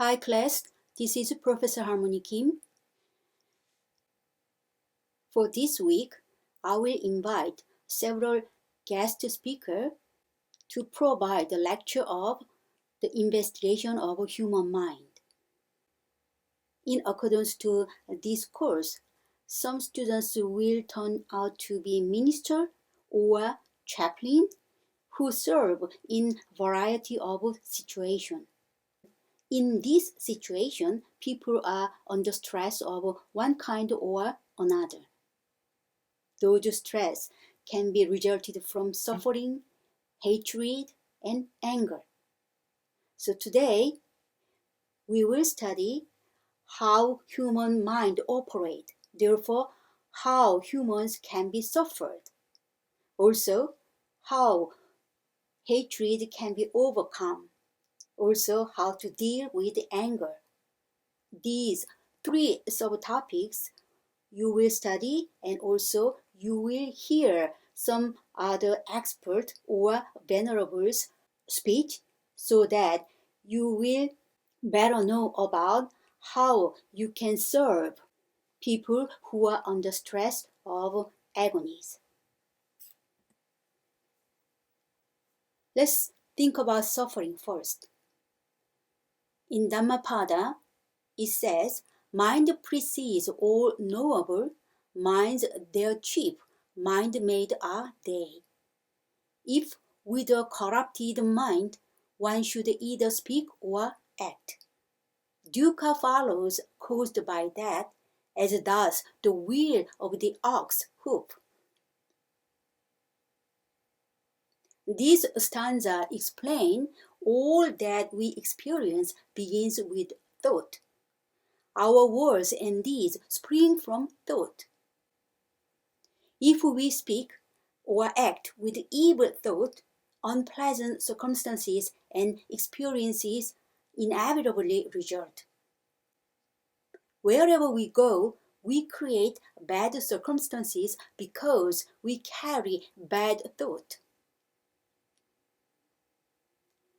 Hi class, this is Professor Harmony Kim. For this week, I will invite several guest speakers to provide the lecture of the investigation of human mind. In accordance to this course, some students will turn out to be minister or chaplain who serve in variety of situations. In this situation, people are under stress of one kind or another. Those stress can be resulted from suffering, hatred, and anger. So today, we will study how human mind operates, therefore, how humans can be suffered. Also, how hatred can be overcome. Also, how to deal with anger. These three subtopics you will study, and also you will hear some other expert or venerables speech so that you will better know about how you can serve people who are under stress of agonies. Let's think about suffering first. In Dhammapada, it says, mind precedes all knowable, minds their chief, mind made are they. If with a corrupted mind, one should either speak or act. Dukkha follows caused by that, as does the wheel of the ox hoof. This stanza explains all that we experience begins with thought. Our words and deeds spring from thought. If we speak or act with evil thought, unpleasant circumstances and experiences inevitably result. Wherever we go, we create bad circumstances because we carry bad thought.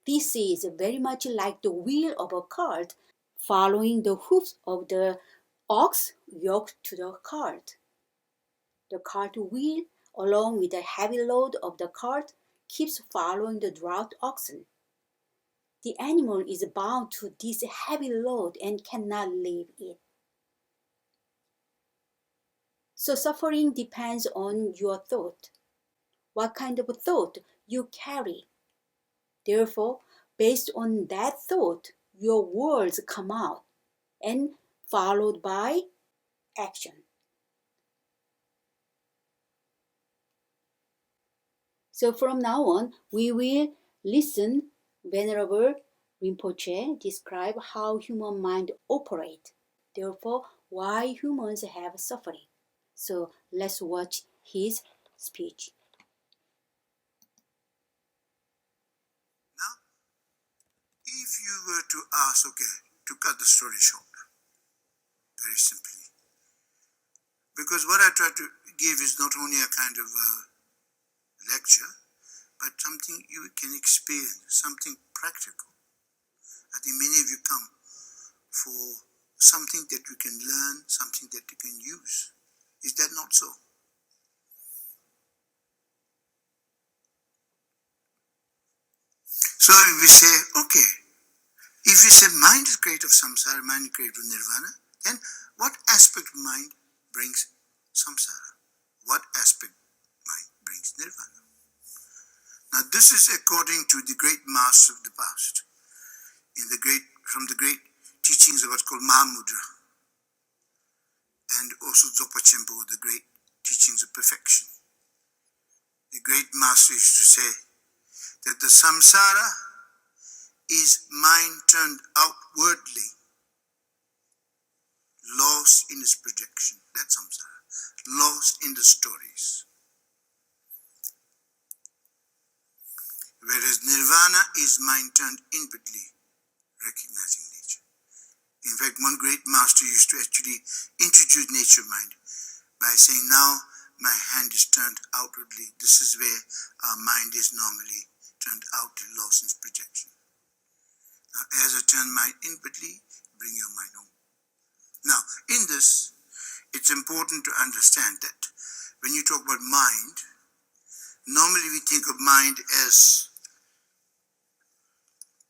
This is very much like the wheel of a cart following the hoofs of the ox yoked to the cart. The cart wheel, along with the heavy load of the cart, keeps following the draught oxen. The animal is bound to this heavy load and cannot leave it. So suffering depends on your thought, what kind of thought you carry. Therefore, based on that thought, your words come out and followed by action. So from now on, we will listen Venerable Rinpoche describe how human mind operates. Therefore, why humans have suffering. So let's watch his speech. Now, if you were to ask, to cut the story short, very simply, because what I try to give is not only a kind of a lecture, but something you can experience, something practical. I think many of you come for something that you can learn, something that you can use. Is that not so? So if we say, if we say mind is created of samsara, mind is created of nirvana, then what aspect of mind brings samsara? What aspect of mind brings nirvana? Now this is according to the great masters of the past, from the great teachings of what's called Mahamudra, and also Zopa Chenpo, the great teachings of perfection. The great master used to say that the samsara is mind turned outwardly, lost in its projection. That's samsara, lost in the stories. Whereas nirvana is mind turned inwardly, recognizing nature. In fact, one great master used to actually introduce nature mind by saying, now my hand is turned outwardly. This is where our mind is normally turned outwardly, lost in its projection. Now, as I turn mind inwardly, bring your mind home. Now, in this, it's important to understand that when you talk about mind, normally we think of mind as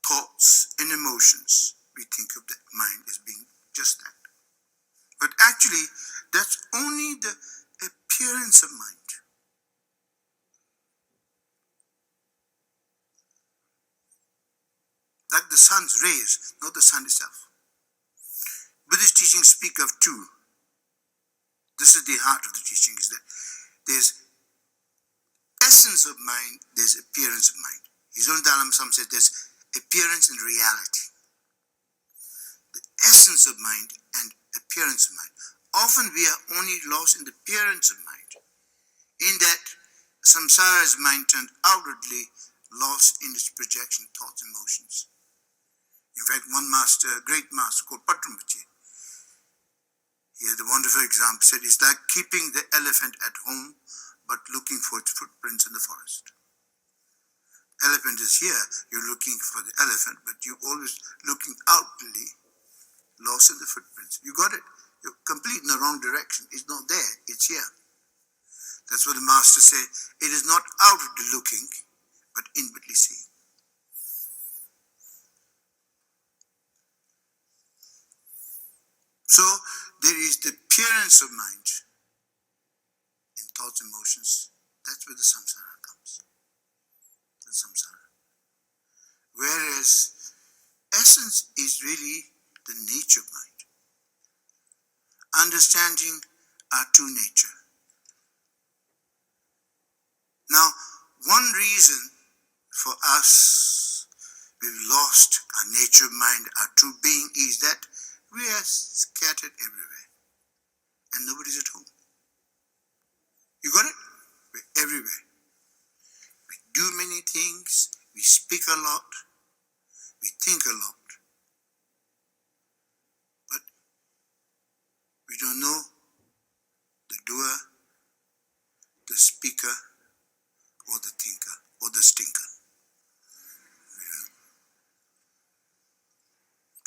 thoughts and emotions. We think of that mind as being just that. But actually, that's only the appearance of mind. Like the sun's rays, not the sun itself. Buddhist teachings speak of two. This is the heart of the teaching, is that there's essence of mind, there's appearance of mind. His own Dalai Lama says there's appearance and reality. The essence of mind and appearance of mind. Often we are only lost in the appearance of mind. In that samsara's mind turned outwardly, lost in its projection, thoughts, emotions. In fact, one master, a great master called Practicum, he had a wonderful example, said it's like keeping the elephant at home but looking for its footprints in the forest. Elephant is here, you're looking for the elephant, but you're always looking outwardly, lost in the footprints. You got it. You're complete in the wrong direction. It's not there, it's here. That's what the master said. It is not outwardly looking, but inwardly seeing. So there is the appearance of mind in thoughts, emotions. That's where the samsara comes. The samsara. Whereas essence is really the nature of mind. Understanding our true nature. Now, one reason for us we've lost our nature of mind, our true being, is that we are scattered everywhere and nobody's at home. You got it? We're everywhere. We do many things, we speak a lot, we think a lot, but we don't know the doer, the speaker, or the thinker, or the stinker.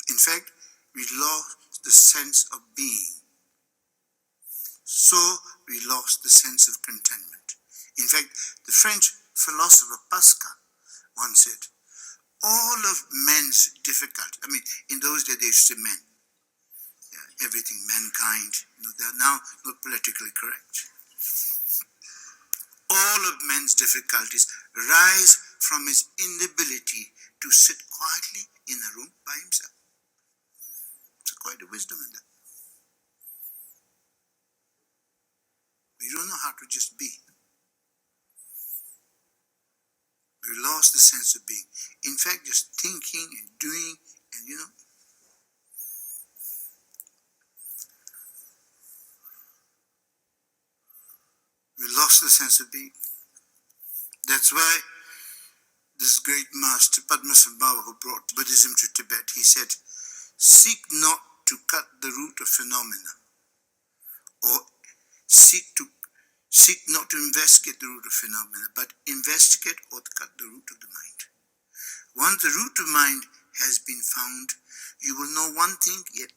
In fact, we lost the sense of being. So we lost the sense of contentment. In fact, the French philosopher Pascal once said, all of men's difficulty, in those days they used to say men, everything, mankind, they're now not politically correct. All of men's difficulties rise from his inability to sit quietly in a room by himself. There's quite a wisdom in that. We don't know how to just be. We lost the sense of being. In fact, just thinking and doing and we lost the sense of being. That's why this great master, Padmasambhava, who brought Buddhism to Tibet, he said, seek not to cut the root of phenomena, or seek not to investigate the root of phenomena, but investigate or cut the root of the mind. Once the root of mind has been found, you will know one thing, yet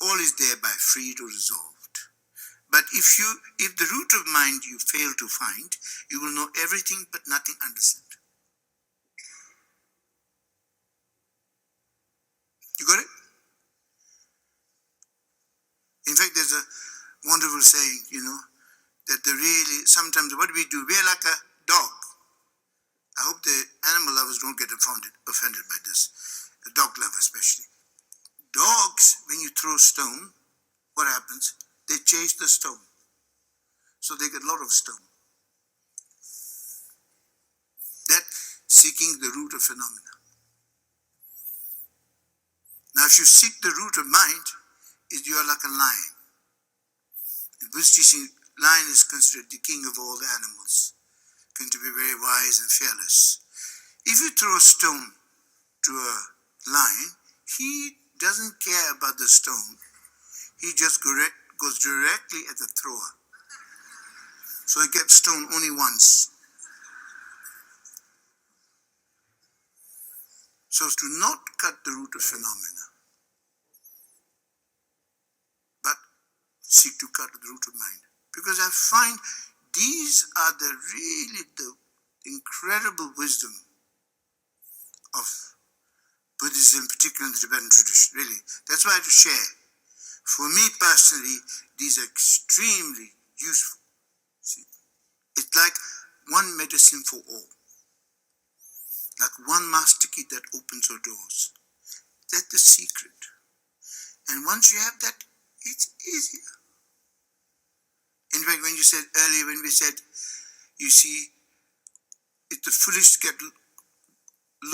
all is thereby freed or resolved. But if the root of mind you fail to find, you will know everything but nothing understood. You got it? In fact, there's a wonderful saying, that sometimes what we do, we're like a dog. I hope the animal lovers don't get offended by this, the dog lover especially. Dogs, when you throw a stone, what happens? They chase the stone. So they get a lot of stone. That seeking the root of phenomena. Now if you seek the root of mind, you are like a lion. In Buddhist teaching, lion is considered the king of all the animals, going to be very wise and fearless. If you throw a stone to a lion, he doesn't care about the stone. He just goes directly at the thrower. So he gets stoned only once. so as to not cut the root of phenomena, but seek to cut the root of mind. Because I find these are the incredible wisdom of Buddhism, particularly in the Tibetan tradition, really. That's why I have to share. For me personally, these are extremely useful. See? It's like one medicine for all. Like one master key that opens all doors. That's the secret. And once you have that, it's easier. In fact, when you said earlier, when we said, you see, it's the foolish to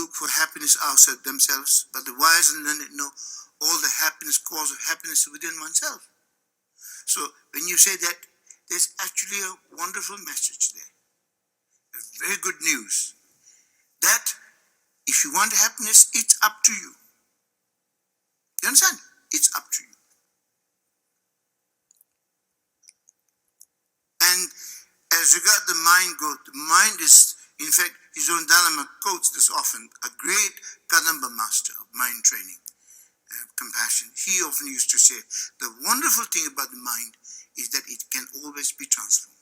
look for happiness outside themselves, but the wise and learned know all the happiness, cause of happiness within oneself. So when you say that, there's actually a wonderful message there. Very good news. That if you want happiness, it's up to you. You understand? It's up to you. And as regard the mind growth, the mind is, in fact, his own Dalai quotes this often, a great Kadamba master of mind training, compassion. He often used to say, the wonderful thing about the mind is that it can always be transformed.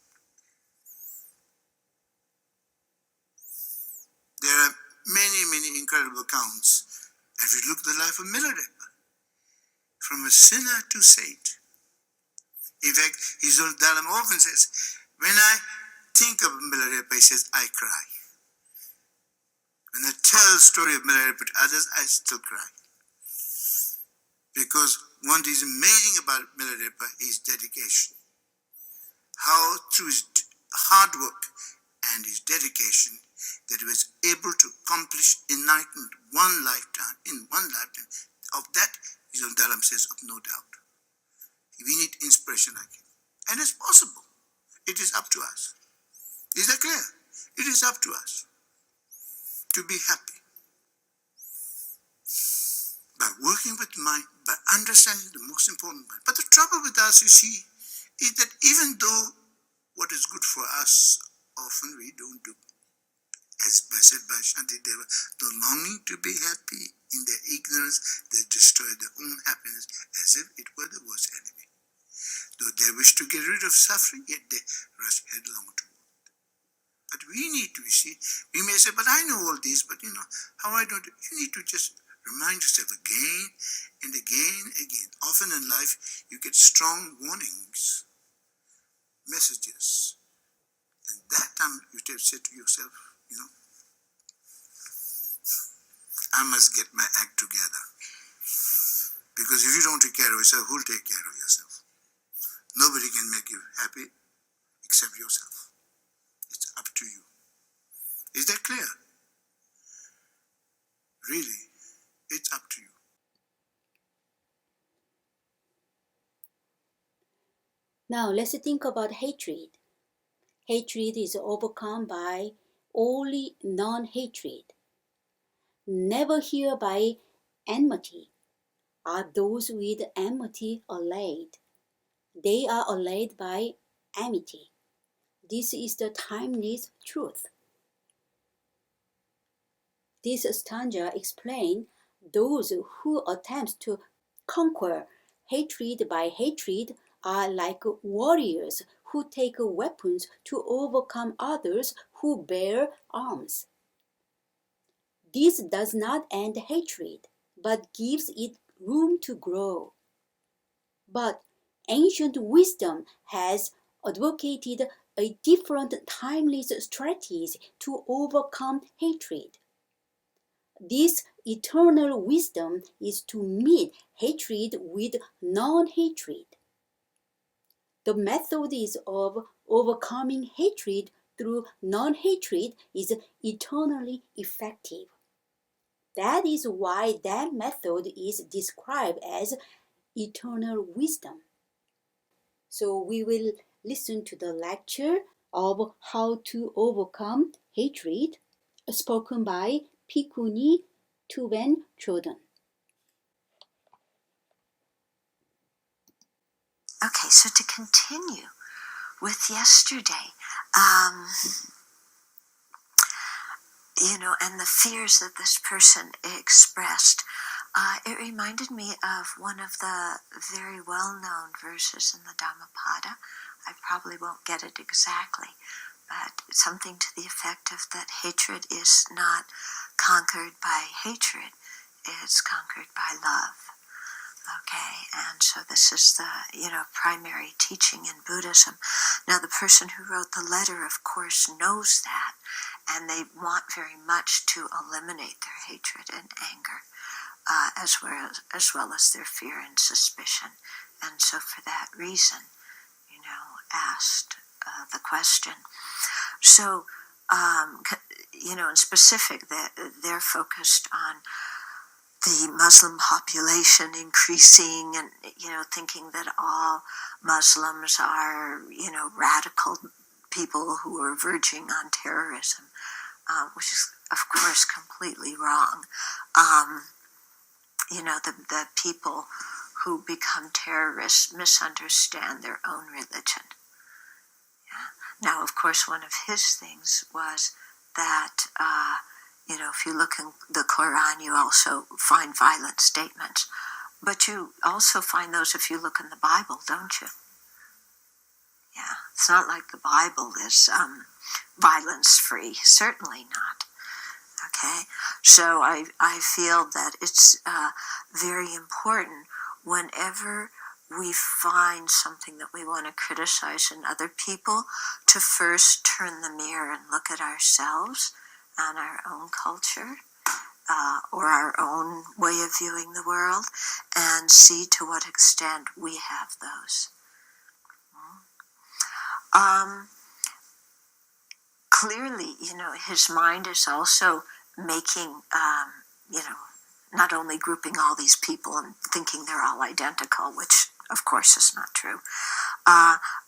There are many, many incredible accounts. As we look at the life of Milarepa, from a sinner to saint. In fact, his own Dalai often says, when I think of Milarepa, he says, I cry. When I tell the story of Milarepa to others, I still cry. Because one thing is amazing about Milarepa is dedication. How through his hard work and his dedication that he was able to accomplish enlightenment in one lifetime. Of that, his own Dalai says, of no doubt. We need inspiration like him. And it's possible. It is up to us. Is that clear? It is up to us to be happy. By working with mind, by understanding the most important mind. But the trouble with us, you see, is that even though what is good for us, often we don't do. As said by Shantideva, the longing to be happy in their ignorance, they destroy their own happiness as if it were the worst enemy. Though they wish to get rid of suffering, yet they rush headlong toward it. But we need to, we may say, but I know all this, but how I don't, you need to just remind yourself again and again and again. Often in life, you get strong warnings, messages. And that time you have said to yourself, I must get my act together. Because if you don't take care of yourself, who'll take care of yourself? Nobody can make you happy except yourself. It's up to you. Is that clear? Really, it's up to you. Now let's think about hatred. Hatred is overcome by only non-hatred. Never here by enmity. Are those with enmity allayed? They are allayed by amity. This is the timeless truth. This stanza explains those who attempt to conquer hatred by hatred are like warriors who take weapons to overcome others who bear arms. This does not end hatred, but gives it room to grow. But ancient wisdom has advocated a different timeless strategy to overcome hatred. This eternal wisdom is to meet hatred with non-hatred. The method of overcoming hatred through non-hatred is eternally effective. That is why that method is described as eternal wisdom. So we will listen to the lecture of how to overcome hatred spoken by Pikuni Tuben Chodan. Okay, so to continue with yesterday, and the fears that this person expressed, it reminded me of one of the very well-known verses in the Dhammapada. I probably won't get it exactly, but something to the effect of that hatred is not conquered by hatred, it's conquered by love. Okay, and so this is the, primary teaching in Buddhism. Now, the person who wrote the letter, of course, knows that, and they want very much to eliminate their hatred and anger, as well as their fear and suspicion. And so for that reason, asked the question. So, in specific, they're focused on the Muslim population increasing and, thinking that all Muslims are, radical people who are verging on terrorism, which is, of course, completely wrong. The people who become terrorists misunderstand their own religion. Yeah. Now, of course, one of his things was that, if you look in the Quran, you also find violent statements. But you also find those if you look in the Bible, don't you? Yeah, it's not like the Bible is violence-free. Certainly not. Okay, so I feel that it's very important whenever we find something that we want to criticize in other people to first turn the mirror and look at ourselves and our own culture or our own way of viewing the world and see to what extent we have those. Clearly, his mind is also making, not only grouping all these people and thinking they're all identical, which of course is not true,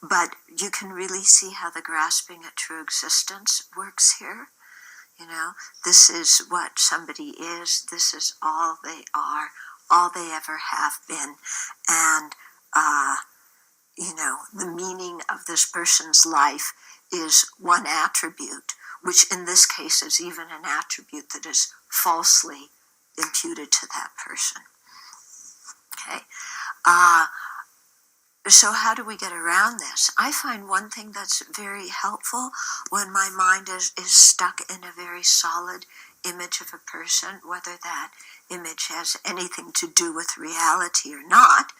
but you can really see how the grasping at true existence works here. This is what somebody is, this is all they are, all they ever have been, and, the meaning of this person's life is one attribute, which in this case is even an attribute that is falsely imputed to that person. Okay? So how do we get around this? I find one thing that's very helpful when my mind is stuck in a very solid image of a person, whether that image has anything to do with reality or not,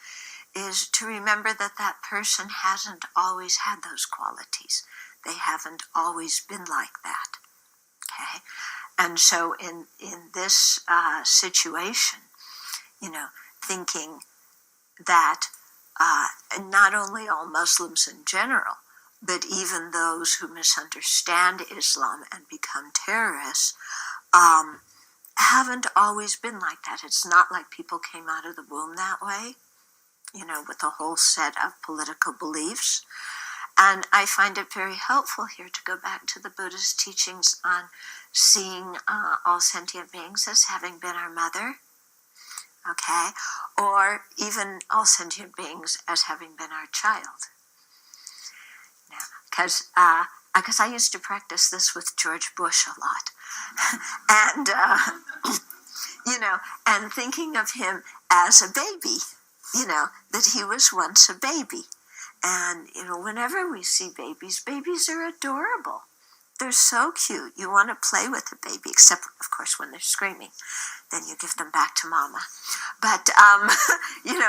is to remember that that person hasn't always had those qualities. They haven't always been like that. Okay? And so in this situation, thinking that not only all Muslims in general, but even those who misunderstand Islam and become terrorists, haven't always been like that. It's not like people came out of the womb that way, with a whole set of political beliefs. And I find it very helpful here to go back to the Buddhist teachings on seeing all sentient beings as having been our mother, okay, or even all sentient beings as having been our child. Because I used to practice this with George Bush a lot, and and thinking of him as a baby, that he was once a baby. And, whenever we see babies are adorable. They're so cute. You want to play with a baby, except, of course, when they're screaming. Then you give them back to mama. But,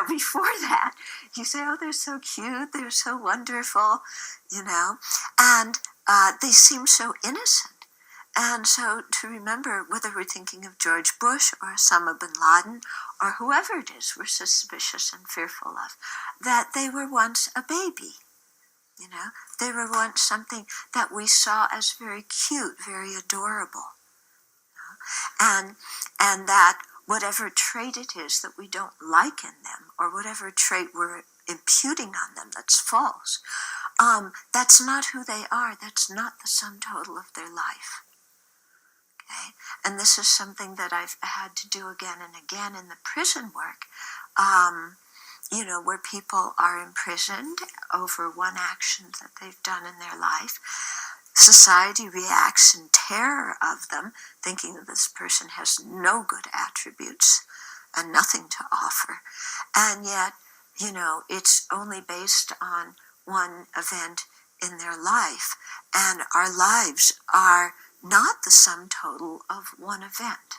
before that, you say, oh, they're so cute. They're so wonderful, And they seem so innocent. And so to remember, whether we're thinking of George Bush or Osama bin Laden or whoever it is we're suspicious and fearful of, that they were once a baby. They were once something that we saw as very cute, very adorable. And that whatever trait it is that we don't like in them, or whatever trait we're imputing on them that's false, that's not who they are. That's not the sum total of their life. Okay? And this is something that I've had to do again and again in the prison work, where people are imprisoned over one action that they've done in their life. society reacts in terror of them, thinking that this person has no good attributes and nothing to offer. And yet, it's only based on one event in their life. And our lives are not the sum total of one event.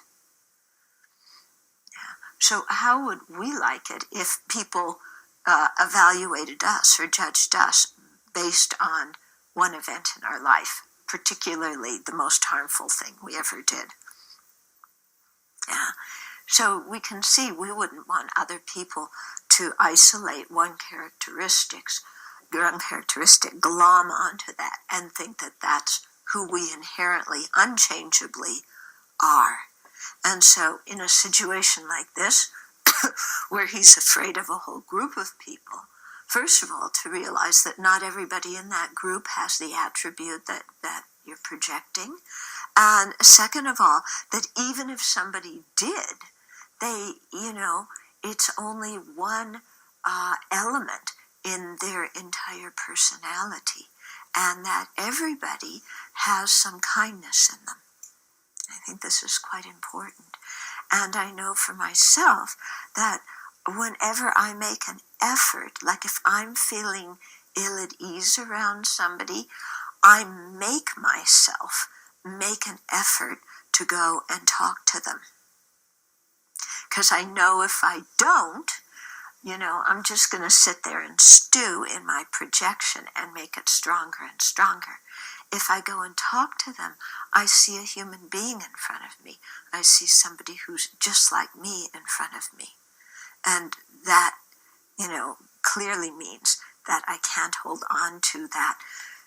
Yeah. So how would we like it if people evaluated us or judged us based on one event in our life, particularly the most harmful thing we ever did? Yeah. So we can see we wouldn't want other people to isolate one characteristic, glom onto that, and think that that's who we inherently, unchangeably are. And so in a situation like this, where he's afraid of a whole group of people, first of all, to realize that not everybody in that group has the attribute that you're projecting. And second of all, that even if somebody did, they, it's only one element in their entire personality, and that everybody has some kindness in them. I think this is quite important. And I know for myself that whenever I make an effort, like if I'm feeling ill at ease around somebody, I make myself make an effort to go and talk to them. Because I know if I don't, I'm just going to sit there and stew in my projection and make it stronger and stronger. If I go and talk to them, I see a human being in front of me. I see somebody who's just like me in front of me. And that, clearly means that I can't hold on to that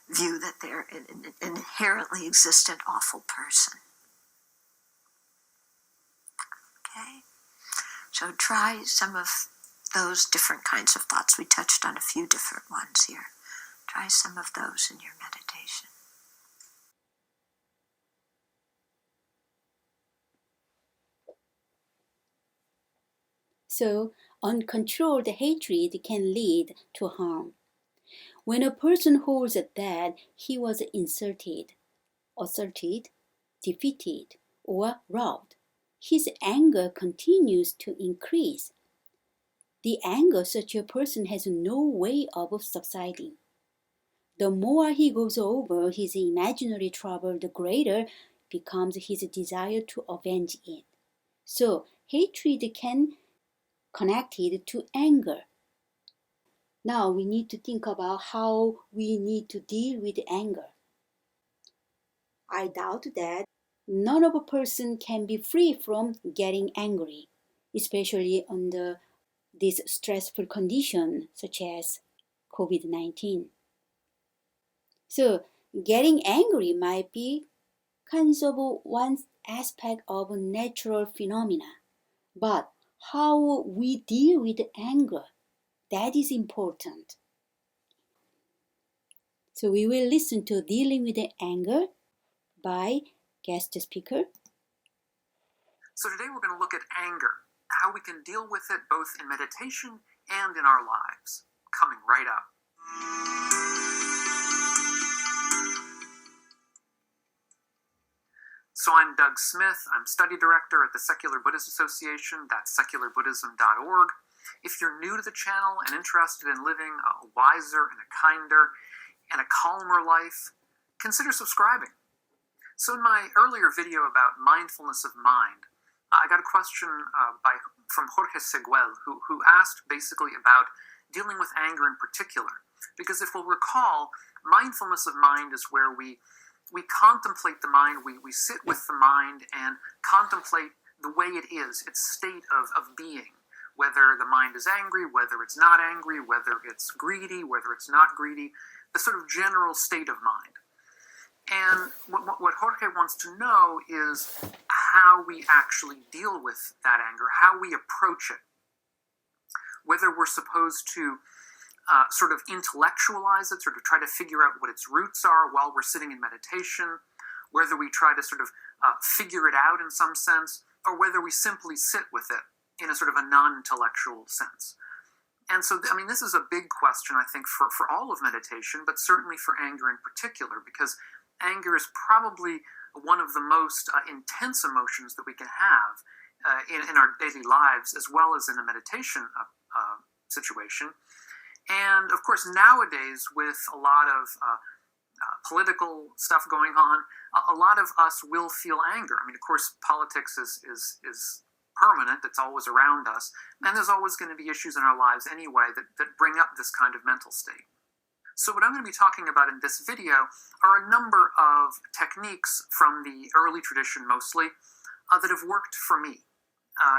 view that they're an inherently existent awful person. Okay? So try some of those different kinds of thoughts. We touched on a few different ones here. Try some of those in your meditation. So, uncontrolled hatred can lead to harm. When a person holds that he was insulted, assaulted, defeated, or robbed, his anger continues to increase. The anger such a person has no way of subsiding. The more he goes over his imaginary trouble, the greater becomes his desire to avenge it. So, hatred can connected to anger. Now we need to think about how we need to deal with anger. I doubt that none of a person can be free from getting angry, especially under this stressful condition such as COVID-19. So getting angry might be kind of one aspect of a natural phenomena, but how we deal with anger, that is important. So we will listen to Dealing with Anger by guest speaker. So today we're going to look at anger, how we can deal with it both in meditation and in our lives. Coming right up. So I'm Doug Smith. I'm study director at the Secular Buddhist Association. That's secularbuddhism.org. If you're new to the channel and interested in living a wiser and a kinder and a calmer life, consider subscribing. So in my earlier video about mindfulness of mind, I got a question from Jorge Seguel, who asked basically about dealing with anger in particular. Because if we'll recall, mindfulness of mind is where we contemplate the mind, we sit with the mind and contemplate the way it is, its state of being, whether the mind is angry, whether it's not angry, whether it's greedy, whether it's not greedy, the sort of general state of mind. And what Jorge wants to know is how we actually deal with that anger, how we approach it, whether we're supposed to sort of intellectualize it, sort of try to figure out what its roots are while we're sitting in meditation, whether we try to sort of figure it out in some sense, or whether we simply sit with it in a sort of a non-intellectual sense. And so, this is a big question, I think, for all of meditation, but certainly for anger in particular, because anger is probably one of the most intense emotions that we can have in our daily lives, as well as in a meditation situation. And of course, nowadays, with a lot of political stuff going on, a lot of us will feel anger. I mean, of course, politics is permanent, it's always around us, and there's always going to be issues in our lives anyway that bring up this kind of mental state. So what I'm going to be talking about in this video are a number of techniques from the early tradition mostly that have worked for me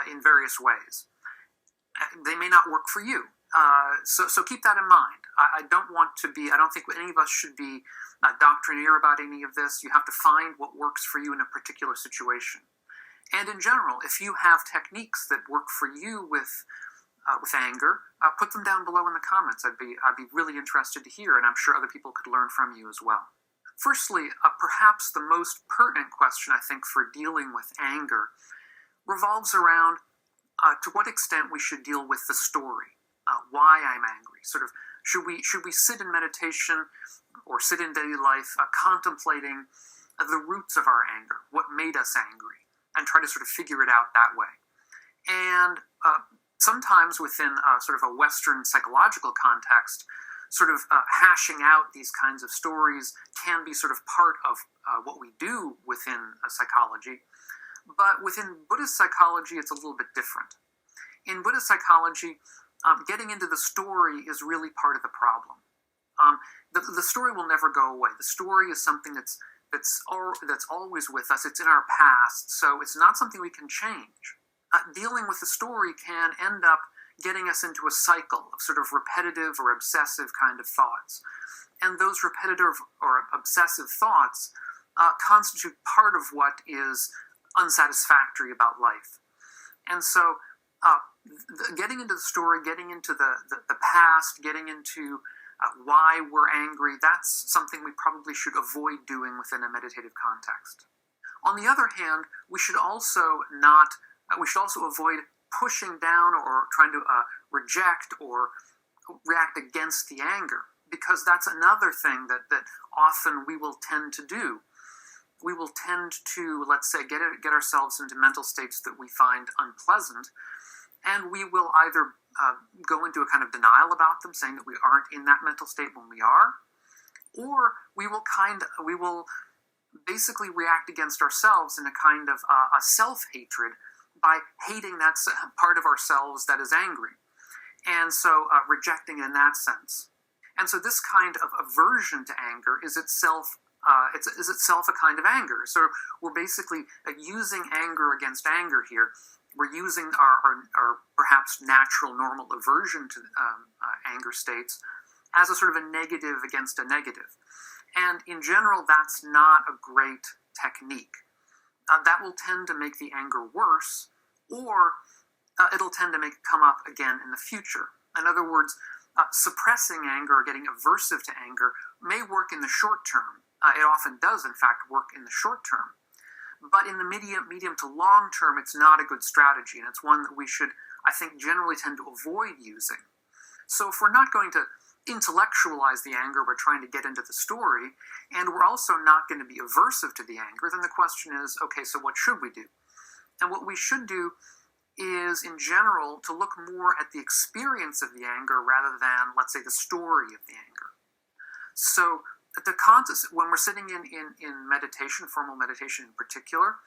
in various ways. They may not work for you. So keep that in mind. I don't think any of us should be doctrinaire about any of this. You have to find what works for you in a particular situation. And in general, if you have techniques that work for you with anger, put them down below in the comments. I'd be really interested to hear, and I'm sure other people could learn from you as well. Firstly, perhaps the most pertinent question, I think, for dealing with anger revolves around to what extent we should deal with the story, why I'm angry. Sort of, should we sit in meditation or sit in daily life contemplating the roots of our anger, what made us angry, and try to sort of figure it out that way. And sometimes within sort of a Western psychological context, sort of hashing out these kinds of stories can be sort of part of what we do within psychology. But within Buddhist psychology, it's a little bit different. In Buddhist psychology, getting into the story is really part of the problem. The story will never go away. The story is something that's always with us. It's in our past, so it's not something we can change. Dealing with the story can end up getting us into a cycle of sort of repetitive or obsessive kind of thoughts. And those repetitive or obsessive thoughts constitute part of what is unsatisfactory about life. And so getting into the story, getting into the past, getting into why we're angry, that's something we probably should avoid doing within a meditative context. On the other hand, we should also avoid pushing down or trying to reject or react against the anger, because that's another thing that often we will tend to do. We will tend to, let's say, get ourselves into mental states that we find unpleasant, and we will either go into a kind of denial about them, saying that we aren't in that mental state when we are, or we will basically react against ourselves in a kind of a self-hatred by hating that part of ourselves that is angry, and so rejecting it in that sense. And so this kind of aversion to anger is itself a kind of anger. So we're basically using anger against anger here. We're using our perhaps natural, normal aversion to anger states as a sort of a negative against a negative. And in general, that's not a great technique. That will tend to make the anger worse, or it'll tend to make it come up again in the future. In other words, suppressing anger or getting aversive to anger may work in the short term. It often does, in fact, work in the short term. But in the medium to long term, it's not a good strategy, and it's one that we should, I think, generally tend to avoid using. So if we're not going to intellectualize the anger, we're trying to get into the story, and we're also not going to be aversive to the anger, then the question is, okay, so what should we do? And what we should do is, in general, to look more at the experience of the anger rather than, let's say, the story of the anger. So the context, when we're sitting in meditation, formal meditation in particular,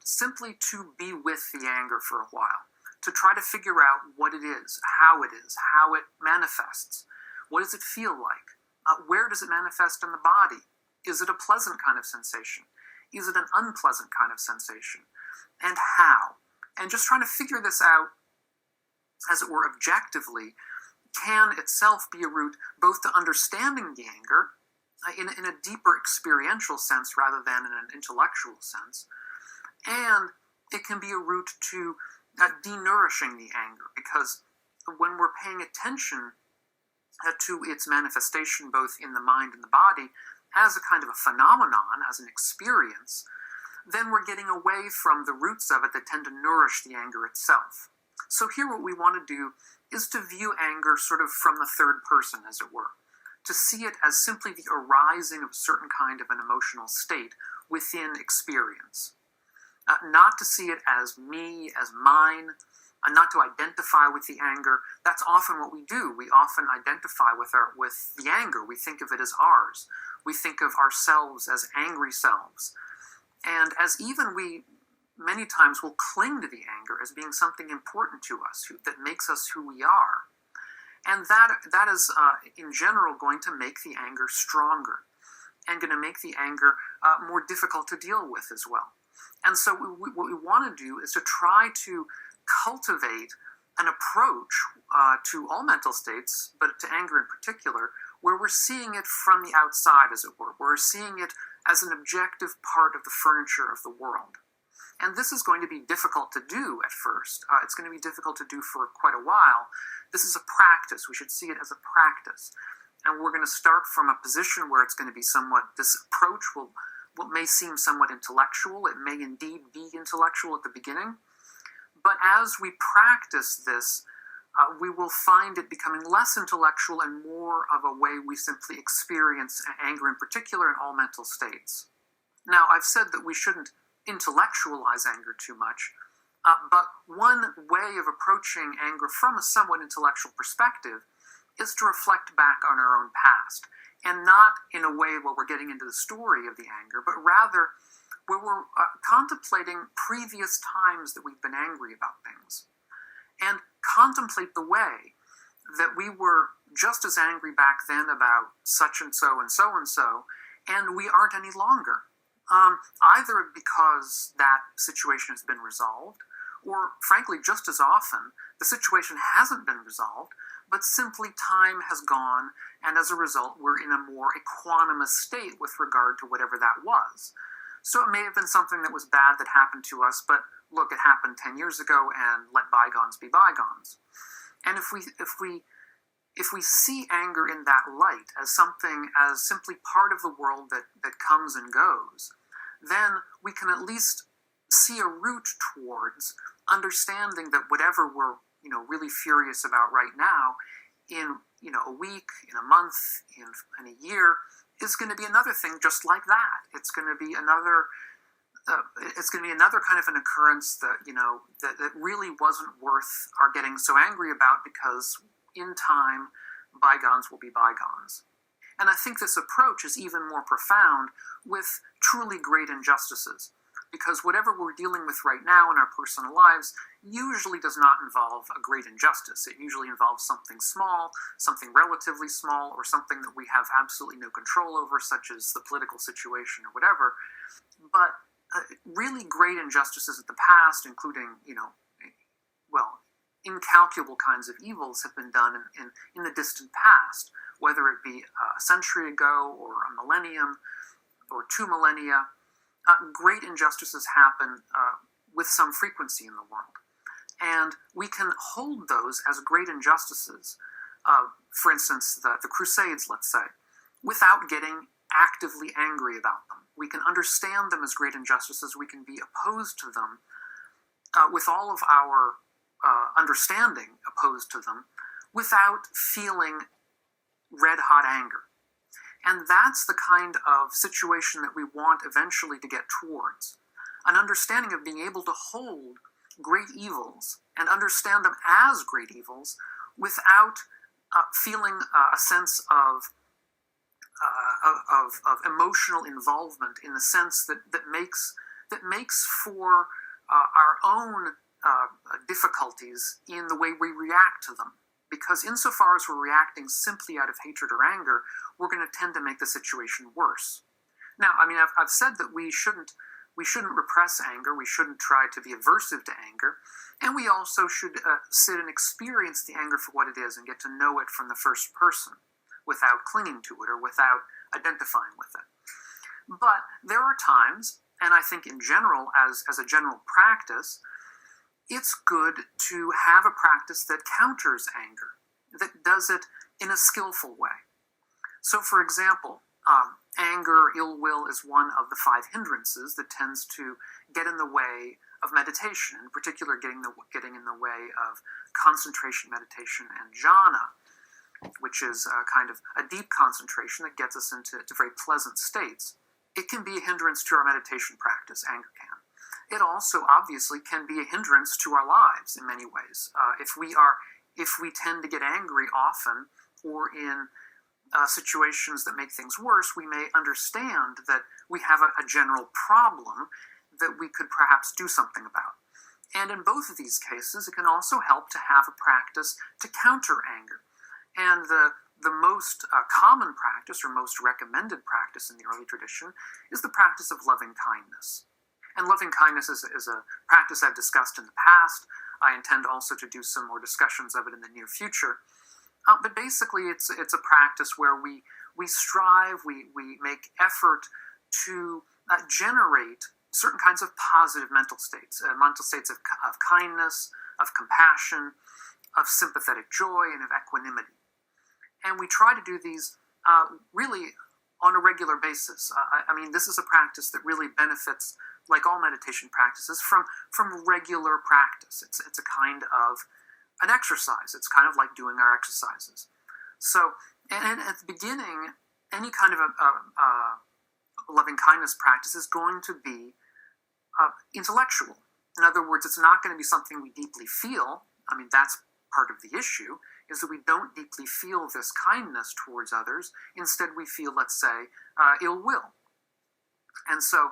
simply to be with the anger for a while, to try to figure out what it is, how it manifests. What does it feel like? Where does it manifest in the body? Is it a pleasant kind of sensation? Is it an unpleasant kind of sensation? And how? And just trying to figure this out, as it were, objectively, can itself be a route both to understanding the anger in a deeper experiential sense rather than in an intellectual sense, and it can be a route to denourishing the anger, because when we're paying attention to its manifestation both in the mind and the body as a kind of a phenomenon, as an experience, then we're getting away from the roots of it that tend to nourish the anger itself. So here what we want to do is to view anger sort of from the third person, as it were, to see it as simply the arising of a certain kind of an emotional state within experience. Not to see it as me, as mine, and not to identify with the anger. That's often what we do. We often identify with the anger. We think of it as ours. We think of ourselves as angry selves. And as even we many times will cling to the anger as being something important to us, that makes us who we are. And that is, in general, going to make the anger stronger and going to make the anger more difficult to deal with as well. And so what we want to do is to try to cultivate an approach to all mental states, but to anger in particular, where we're seeing it from the outside, as it were. We're seeing it as an objective part of the furniture of the world. And this is going to be difficult to do at first. It's going to be difficult to do for quite a while. This is a practice. We should see it as a practice. And we're going to start from a position where it's going to be this approach what may seem somewhat intellectual. It may indeed be intellectual at the beginning. But as we practice this, we will find it becoming less intellectual and more of a way we simply experience anger in particular in all mental states. Now, I've said that we shouldn't intellectualize anger too much, but one way of approaching anger from a somewhat intellectual perspective is to reflect back on our own past, and not in a way where we're getting into the story of the anger, but rather where we're contemplating previous times that we've been angry about things, and contemplate the way that we were just as angry back then about such and so and so and so, and we aren't any longer. Either because that situation has been resolved, or frankly, just as often, the situation hasn't been resolved, but simply time has gone, and as a result, we're in a more equanimous state with regard to whatever that was. So it may have been something that was bad that happened to us, but look, it happened 10 years ago, and let bygones be bygones. And if we see anger in that light as something, as simply part of the world that comes and goes, then we can at least see a route towards understanding that whatever we're, really furious about right now, in, a week, in a month, in a year, is going to be another thing just like that. It's going to be another kind of an occurrence that, that really wasn't worth our getting so angry about, because in time, bygones will be bygones. And I think this approach is even more profound with truly great injustices, because whatever we're dealing with right now in our personal lives usually does not involve a great injustice. It usually involves something small, something relatively small, or something that we have absolutely no control over, such as the political situation or whatever. But really great injustices of the past, including, incalculable kinds of evils, have been done in the distant past, whether it be a century ago or a millennium or 2 millennia. Great injustices happen with some frequency in the world. And we can hold those as great injustices, for instance, the Crusades, let's say, without getting actively angry about them. We can understand them as great injustices. We can be opposed to them with all of our understanding opposed to them, without feeling red-hot anger. And that's the kind of situation that we want eventually to get towards. An understanding of being able to hold great evils and understand them as great evils without feeling a sense of emotional involvement, in the sense that makes for our own difficulties in the way we react to them. Because insofar as we're reacting simply out of hatred or anger, we're going to tend to make the situation worse. Now, I've said that we shouldn't repress anger. We shouldn't try to be aversive to anger. And we also should sit and experience the anger for what it is and get to know it from the first person without clinging to it or without identifying with it. But there are times, and I think in general, as a general practice, it's good to have a practice that counters anger, that does it in a skillful way. So, for example, anger, ill will is one of the 5 hindrances that tends to get in the way of meditation, in particular getting in the way of concentration, meditation, and jhana. which is a kind of a deep concentration that gets us into very pleasant states, it can be a hindrance to our meditation practice, anger can. It also obviously can be a hindrance to our lives in many ways. If we tend to get angry often, or in situations that make things worse, we may understand that we have a general problem that we could perhaps do something about. And in both of these cases, it can also help to have a practice to counter anger. And the most common practice, or most recommended practice in the early tradition, is the practice of loving kindness. And loving kindness is a practice I've discussed in the past. I intend also to do some more discussions of it in the near future. But basically, it's a practice where we strive, we make effort to generate certain kinds of positive mental states of kindness, of compassion, of sympathetic joy, and of equanimity. And we try to do these really on a regular basis. I mean, this is a practice that really benefits, like all meditation practices, from regular practice. It's a kind of an exercise. It's kind of like doing our exercises. So, and at the beginning, any kind of a loving kindness practice is going to be intellectual. In other words, it's not going to be something we deeply feel. I mean, that's part of the issue, is that we don't deeply feel this kindness towards others. Instead, we feel, let's say, ill will. And so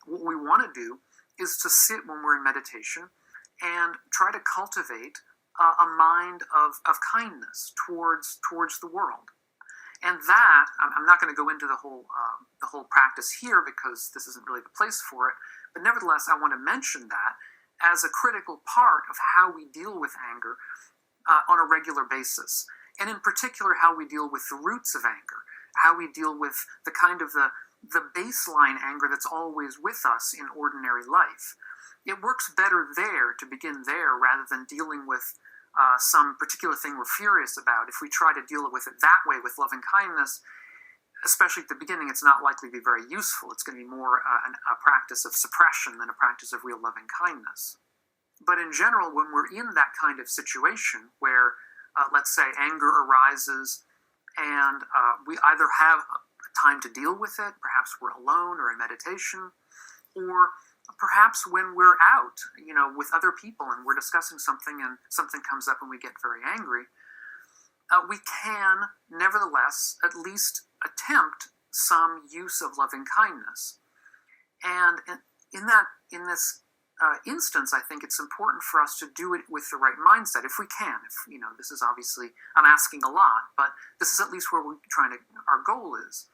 what we want to do is to sit when we're in meditation and try to cultivate a mind of kindness towards the world. And that, I'm not going to go into the whole practice here because this isn't really the place for it, but nevertheless, I want to mention that as a critical part of how we deal with anger on a regular basis. And in particular, how we deal with the roots of anger, how we deal with the kind of the baseline anger that's always with us in ordinary life. It works better there, to begin there, rather than dealing with some particular thing we're furious about. If we try to deal with it that way, with loving kindness, especially at the beginning, it's not likely to be very useful. It's going to be more a practice of suppression than a practice of real loving kindness. But in general, when we're in that kind of situation where, let's say, anger arises and we either have time to deal with it, perhaps we're alone or in meditation, or perhaps when we're out, with other people and we're discussing something and something comes up and we get very angry, we can nevertheless at least attempt some use of loving kindness. And in this instance, I think it's important for us to do it with the right mindset, if we can. This is obviously, I'm asking a lot, but this is at least where our goal is.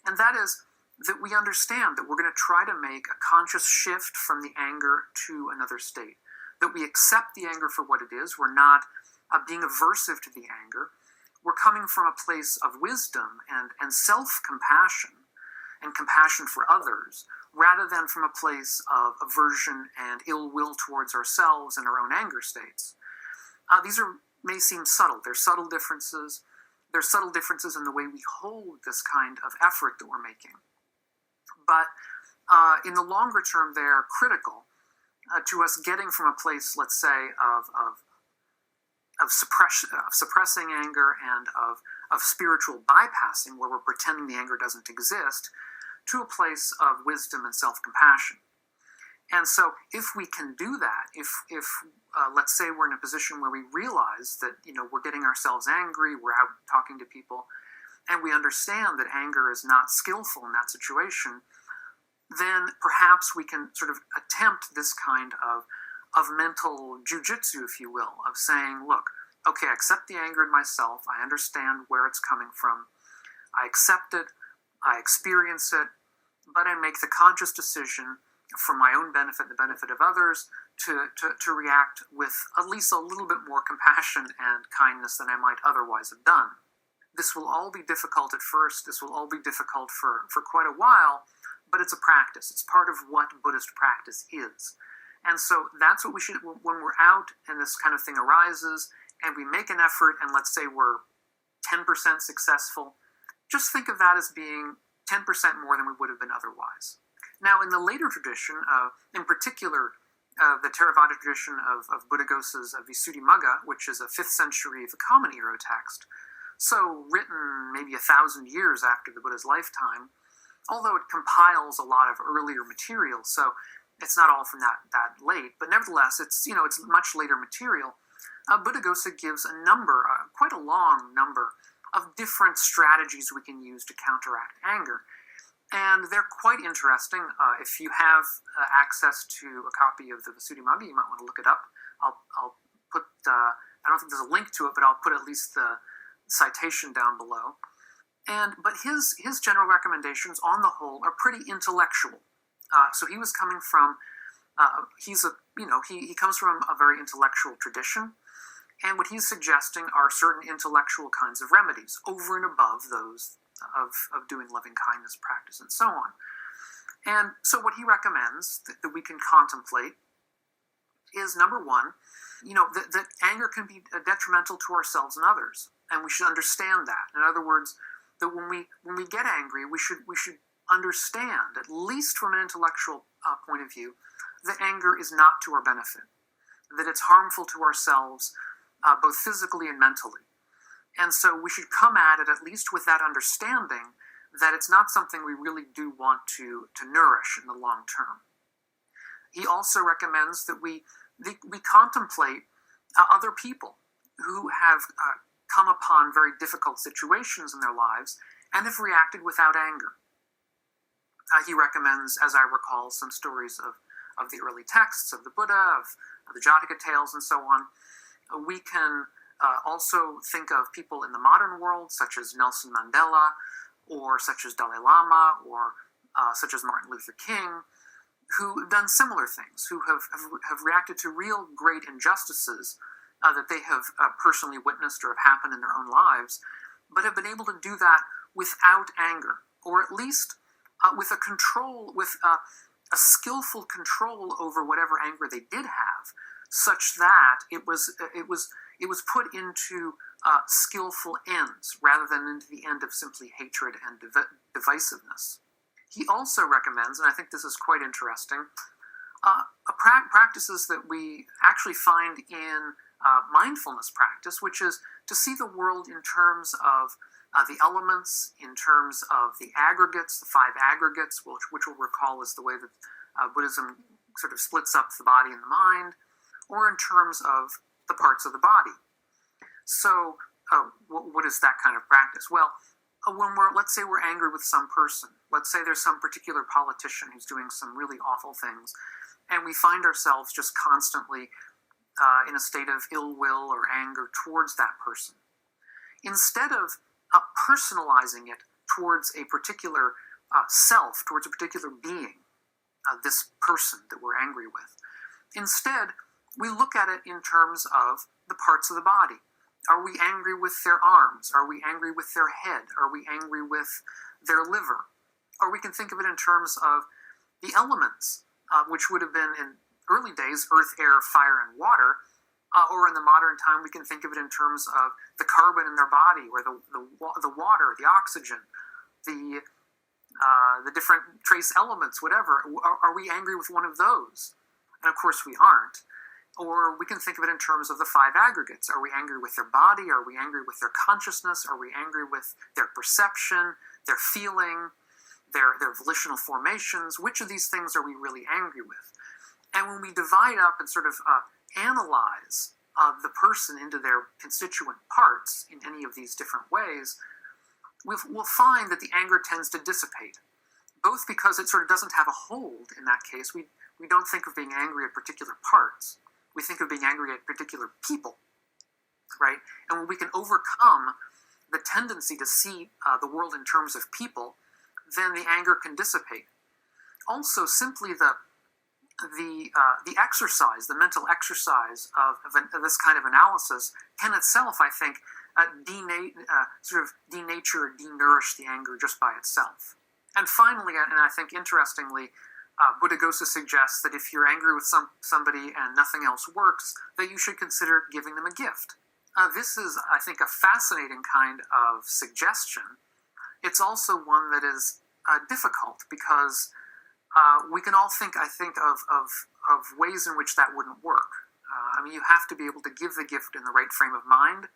And that is that we understand that we're going to try to make a conscious shift from the anger to another state, that we accept the anger for what it is. We're not being aversive to the anger. We're coming from a place of wisdom and self-compassion and compassion for others, rather than from a place of aversion and ill will towards ourselves and our own anger states. These may seem subtle. They're subtle differences. There's subtle differences in the way we hold this kind of effort that we're making. But in the longer term, they're critical to us getting from a place, let's say, of suppressing anger and of spiritual bypassing, where we're pretending the anger doesn't exist, to a place of wisdom and self-compassion. And so if we can do that, if let's say we're in a position where we realize that, we're getting ourselves angry, we're out talking to people, and we understand that anger is not skillful in that situation, then perhaps we can sort of attempt this kind of mental jujitsu, if you will, of saying, look, okay, I accept the anger in myself, I understand where it's coming from, I accept it, I experience it, but I make the conscious decision for my own benefit, the benefit of others, to react with at least a little bit more compassion and kindness than I might otherwise have done. This will all be difficult at first. This will all be difficult for quite a while, but it's a practice. It's part of what Buddhist practice is. And so that's what we should, when we're out and this kind of thing arises, and we make an effort, and let's say we're 10% successful, just think of that as being 10% more than we would have been otherwise. Now, in the later tradition, in particular, the Theravada tradition of Buddhaghosa's Visuddhimagga, which is a 5th century Vimana text, So written maybe 1,000 years after the Buddha's lifetime, although it compiles a lot of earlier material, so it's not all from that late, but nevertheless, it's much later material. Buddhaghosa gives a number, quite a long number, of different strategies we can use to counteract anger. And they're quite interesting. If you have access to a copy of the Visuddhimagga, you might want to look it up. I'll put, I don't think there's a link to it, but I'll put at least the citation down below. But his general recommendations on the whole are pretty intellectual. So he was coming from, he comes from a very intellectual tradition. And what he's suggesting are certain intellectual kinds of remedies over and above those of doing loving kindness practice and so on. And so what he recommends that we can contemplate is, number one, that anger can be detrimental to ourselves and others, and we should understand that. In other words, that when we get angry, we should understand, at least from an intellectual point of view, that anger is not to our benefit, that it's harmful to ourselves, both physically and mentally. And so we should come at it at least with that understanding that it's not something we really do want to nourish in the long term. He also recommends that we contemplate other people who have come upon very difficult situations in their lives and have reacted without anger. He recommends, as I recall, some stories of the early texts of the Buddha, of the Jataka tales, and so on. We can also think of people in the modern world, such as Nelson Mandela, or such as Dalai Lama, or such as Martin Luther King, who have done similar things, who have reacted to real great injustices that they have personally witnessed or have happened in their own lives, but have been able to do that without anger, or at least with a skillful control over whatever anger they did have, such that it was put into skillful ends rather than into the end of simply hatred and divisiveness. He also recommends, and I think this is quite interesting, practices that we actually find in mindfulness practice, which is to see the world in terms of the elements, in terms of the aggregates, the five aggregates, which we'll recall is the way that Buddhism sort of splits up the body and the mind, or in terms of the parts of the body. So what is that kind of practice? Well, let's say we're angry with some person. Let's say there's some particular politician who's doing some really awful things, and we find ourselves just constantly in a state of ill will or anger towards that person. Instead of personalizing it towards a particular self, towards a particular being, this person that we're angry with, instead, we look at it in terms of the parts of the body. Are we angry with their arms? Are we angry with their head? Are we angry with their liver? Or we can think of it in terms of the elements, which would have been in early days earth, air, fire, and water, or in the modern time we can think of it in terms of the carbon in their body, or the water, the oxygen, the different trace elements, whatever. Are we angry with one of those? And of course we aren't. Or we can think of it in terms of the five aggregates. Are we angry with their body? Are we angry with their consciousness? Are we angry with their perception, their feeling, their volitional formations? Which of these things are we really angry with? And when we divide up and sort of analyze the person into their constituent parts in any of these different ways, we'll find that the anger tends to dissipate, both because it sort of doesn't have a hold in that case. We don't think of being angry at particular parts. We think of being angry at particular people, right? And when we can overcome the tendency to see the world in terms of people, then the anger can dissipate. Also, simply the exercise, the mental exercise of this kind of analysis can itself, I think, sort of denature or denourish the anger just by itself. And finally, and I think interestingly, Buddhaghosa suggests that if you're angry with somebody and nothing else works, that you should consider giving them a gift. This is, I think, a fascinating kind of suggestion. It's also one that is difficult because we can all think, I think, of ways in which that wouldn't work. I mean, you have to be able to give the gift in the right frame of mind.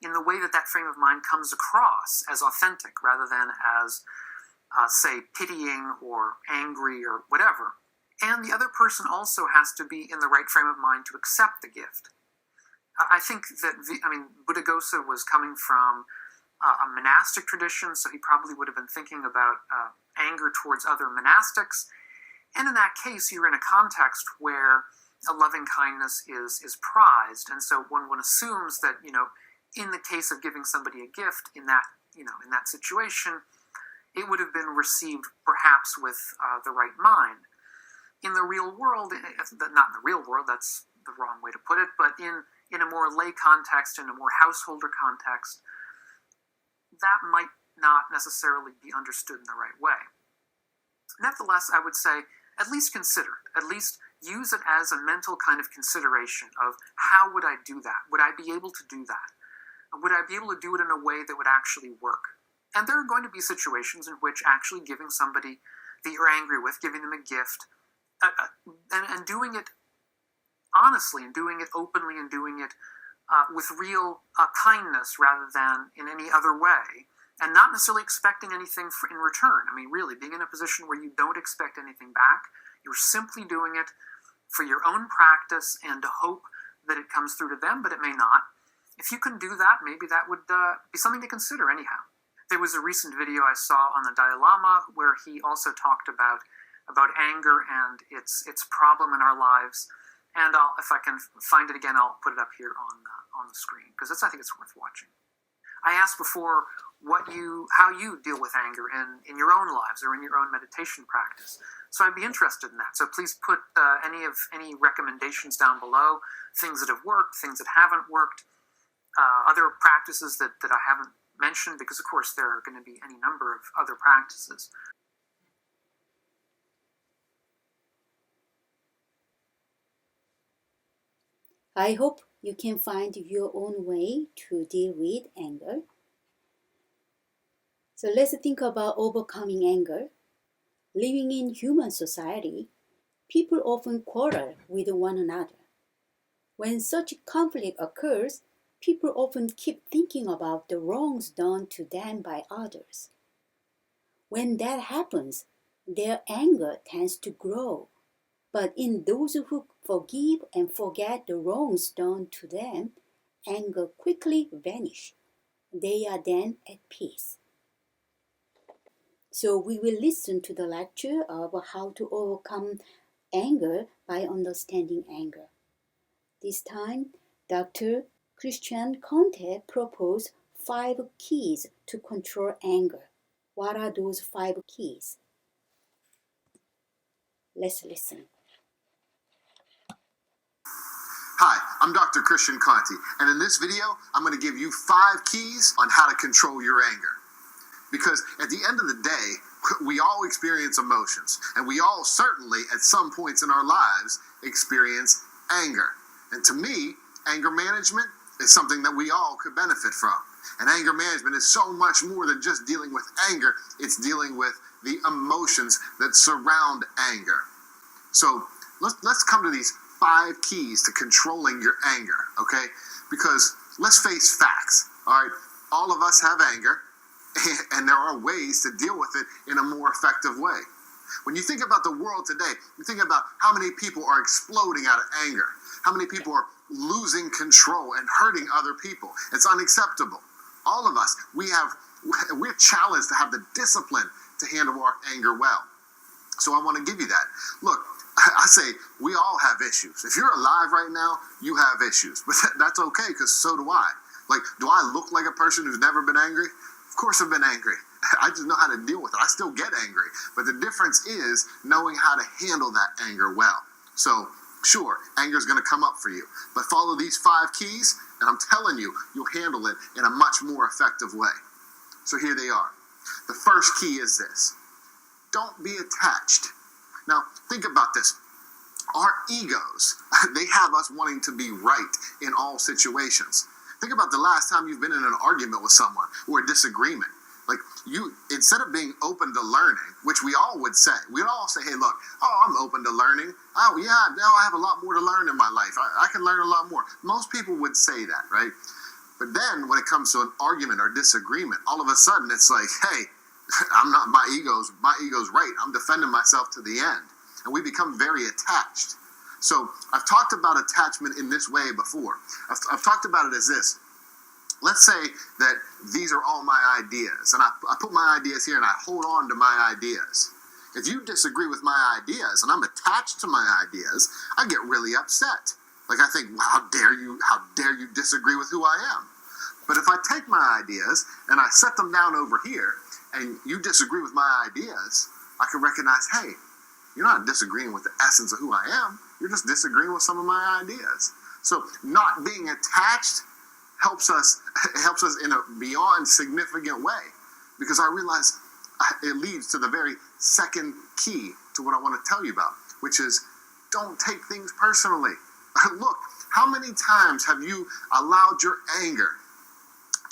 in the way that that frame of mind comes across as authentic rather than as, say, pitying or angry or whatever. And the other person also has to be in the right frame of mind to accept the gift. I think that, Buddhaghosa was coming from a monastic tradition, so he probably would have been thinking about anger towards other monastics. And in that case, you're in a context where a loving kindness is prized, and so one assumes that, in the case of giving somebody a gift in that situation, it would have been received perhaps with the right mind. In the real world, not in the real world, that's the wrong way to put it, but in a more lay context, in a more householder context, that might not necessarily be understood in the right way. Nevertheless, I would say, at least consider it. At least use it as a mental kind of consideration of how would I do that? Would I be able to do that? Would I be able to do it in a way that would actually work? And there are going to be situations in which actually giving somebody that you're angry with, giving them a gift, and doing it honestly, and doing it openly, and doing it with real kindness rather than in any other way, and not necessarily expecting anything in return. Really, being in a position where you don't expect anything back, you're simply doing it for your own practice and to hope that it comes through to them, but it may not. If you can do that, maybe that would be something to consider anyhow. There was a recent video I saw on the Dalai Lama where he also talked about anger and its problem in our lives. And if I can find it again, I'll put it up here on the screen, because I think it's worth watching. I asked before how you deal with anger in your own lives or in your own meditation practice. So I'd be interested in that. So please put any recommendations down below, things that have worked, things that haven't worked, other practices that I haven't mentioned, because of course there are going to be any number of other practices. I hope you can find your own way to deal with anger. So let's think about overcoming anger. Living in human society, people often quarrel with one another. When such conflict occurs, people often keep thinking about the wrongs done to them by others. When that happens, their anger tends to grow. But in those who forgive and forget the wrongs done to them, anger quickly vanishes. They are then at peace. So we will listen to the lecture of how to overcome anger by understanding anger. This time, Dr. Christian Conte proposed 5 keys to control anger. What are those 5 keys? Let's listen. Hi, I'm Dr. Christian Conti, and in this video, I'm going to give you 5 keys on how to control your anger. Because at the end of the day, we all experience emotions, and we all certainly, at some points in our lives, experience anger. And to me, anger management is something that we all could benefit from. And anger management is so much more than just dealing with anger, it's dealing with the emotions that surround anger. So let's come to these 5 keys to controlling your anger, okay? Because let's face facts, all right? All of us have anger, and there are ways to deal with it in a more effective way. When you think about the world today, you think about how many people are exploding out of anger, how many people are losing control and hurting other people. It's unacceptable. All of us, we're challenged to have the discipline to handle our anger well. So I want to give you that. Look, I say we all have issues. If you're alive right now, you have issues. But that's okay, because so do I. Like, do I look like a person who's never been angry? Of course I've been angry. I just know how to deal with it. I still get angry. But the difference is knowing how to handle that anger well. So, sure, anger is going to come up for you. But follow these 5 keys, and I'm telling you, you'll handle it in a much more effective way. So here they are. The first key is this. Don't be attached. Now, think about this. Our egos, they have us wanting to be right in all situations. Think about the last time you've been in an argument with someone or a disagreement. Like, you, instead of being open to learning, which we all would say, we'd all say, hey, look, I'm open to learning. Oh, yeah, now I have a lot more to learn in my life. I can learn a lot more. Most people would say that, right? But then when it comes to an argument or disagreement, all of a sudden it's like, hey, I'm not, my ego's right. I'm defending myself to the end. And we become very attached. So I've talked about attachment in this way before. I've talked about it as this. Let's say that these are all my ideas, and I put my ideas here and I hold on to my ideas. If you disagree with my ideas and I'm attached to my ideas, I get really upset. Like I think, well, how dare you disagree with who I am? But if I take my ideas and I set them down over here and you disagree with my ideas, I can recognize, hey, you're not disagreeing with the essence of who I am. You're just disagreeing with some of my ideas. So not being attached helps us in a beyond significant way, because I realize it leads to the very second key to what I want to tell you about, which is don't take things personally. Look, how many times have you allowed your anger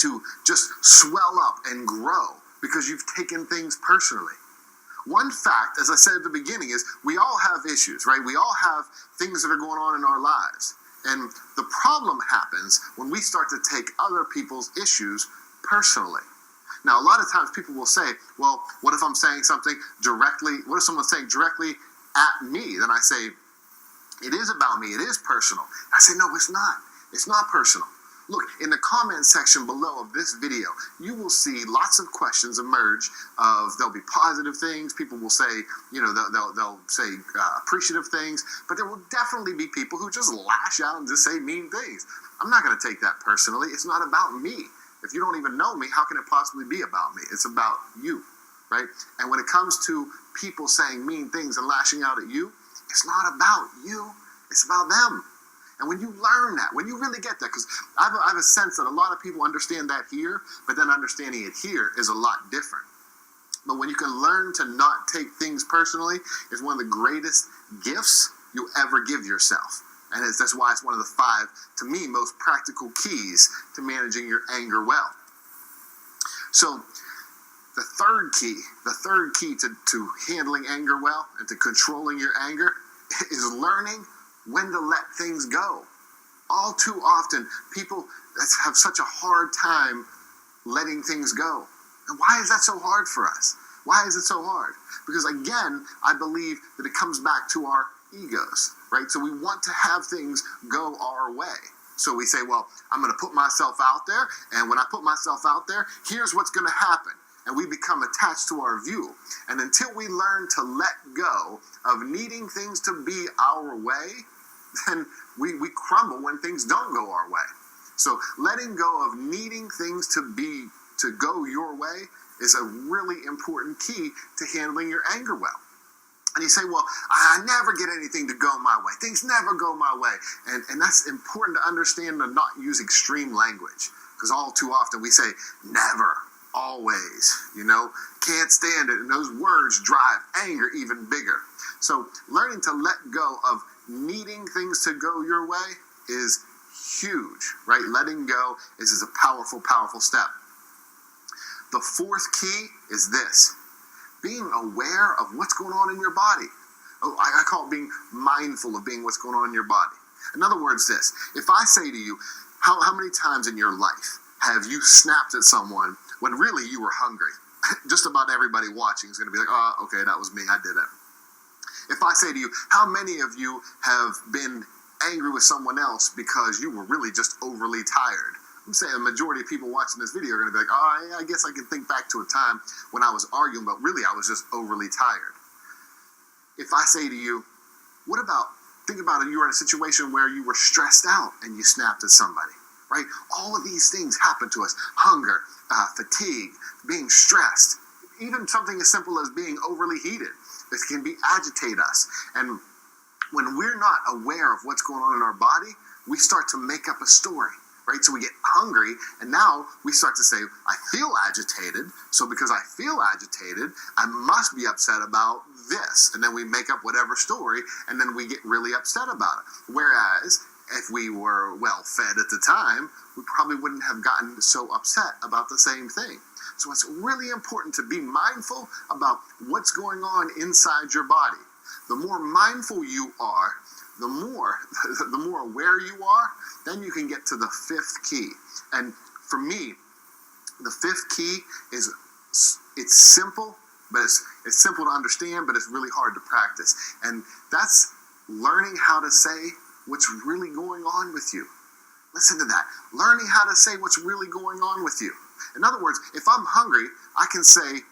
to just swell up and grow because you've taken things personally? One fact, as I said at the beginning, is we all have issues, right? We all have things that are going on in our lives. And the problem happens when we start to take other people's issues personally. Now, a lot of times people will say, well, what if I'm saying something directly, what if someone's saying directly at me? Then I say, it is about me, it is personal. I say, no, it's not. It's not personal. Look, in the comment section below of this video, you will see lots of questions emerge there'll be positive things. People will say, they'll say appreciative things, but there will definitely be people who just lash out and just say mean things. I'm not going to take that personally. It's not about me. If you don't even know me, how can it possibly be about me? It's about you, right? And when it comes to people saying mean things and lashing out at you, it's not about you. It's about them. And when you learn that, when you really get that, because I have a sense that a lot of people understand that here, but then understanding it here is a lot different. But when you can learn to not take things personally, it's one of the greatest gifts you'll ever give yourself. And that's why it's one of the 5, to me, most practical keys to managing your anger well. So the third key to handling anger well and to controlling your anger is learning when to let things go. All too often, people have such a hard time letting things go. And why is that so hard for us? Why is it so hard? Because again, I believe that it comes back to our egos, right? So we want to have things go our way. So we say, well, I'm going to put myself out there, and when I put myself out there, here's what's going to happen. And we become attached to our view. And until we learn to let go of needing things to be our way, then we crumble when things don't go our way. So letting go of needing things to go your way is a really important key to handling your anger well. And you say, well, I never get anything to go my way. Things never go my way. And that's important to understand and not use extreme language. Because all too often we say, never, always, can't stand it. And those words drive anger even bigger. So learning to let go of needing things to go your way is huge, right? Letting go is a powerful, powerful step. The 4th key is this: being aware of what's going on in your body. Oh, I call it being mindful of being what's going on in your body. In other words, this: if I say to you, how many times in your life have you snapped at someone when really you were hungry? Just about everybody watching is going to be like, oh, okay, that was me, I did it. If I say to you, how many of you have been angry with someone else because you were really just overly tired? I'm saying the majority of people watching this video are going to be like, oh, yeah, I guess I can think back to a time when I was arguing, but really I was just overly tired. If I say to you, think about it, you were in a situation where you were stressed out and you snapped at somebody, right? All of these things happen to us: hunger, fatigue, being stressed, even something as simple as being overly heated. This can agitate us. And when we're not aware of what's going on in our body, we start to make up a story, right? So we get hungry, and now we start to say, I feel agitated, so because I feel agitated, I must be upset about this. And then we make up whatever story, and then we get really upset about it. Whereas, if we were well fed at the time, we probably wouldn't have gotten so upset about the same thing. So it's really important to be mindful about what's going on inside your body. The more mindful you are, the more the more aware you are, then you can get to the fifth key. And for me, the fifth key is, it's simple, but it's simple to understand, but it's really hard to practice. And that's learning how to say what's really going on with you. Listen to that. Learning how to say what's really going on with you. In other words, if I'm hungry, I can say,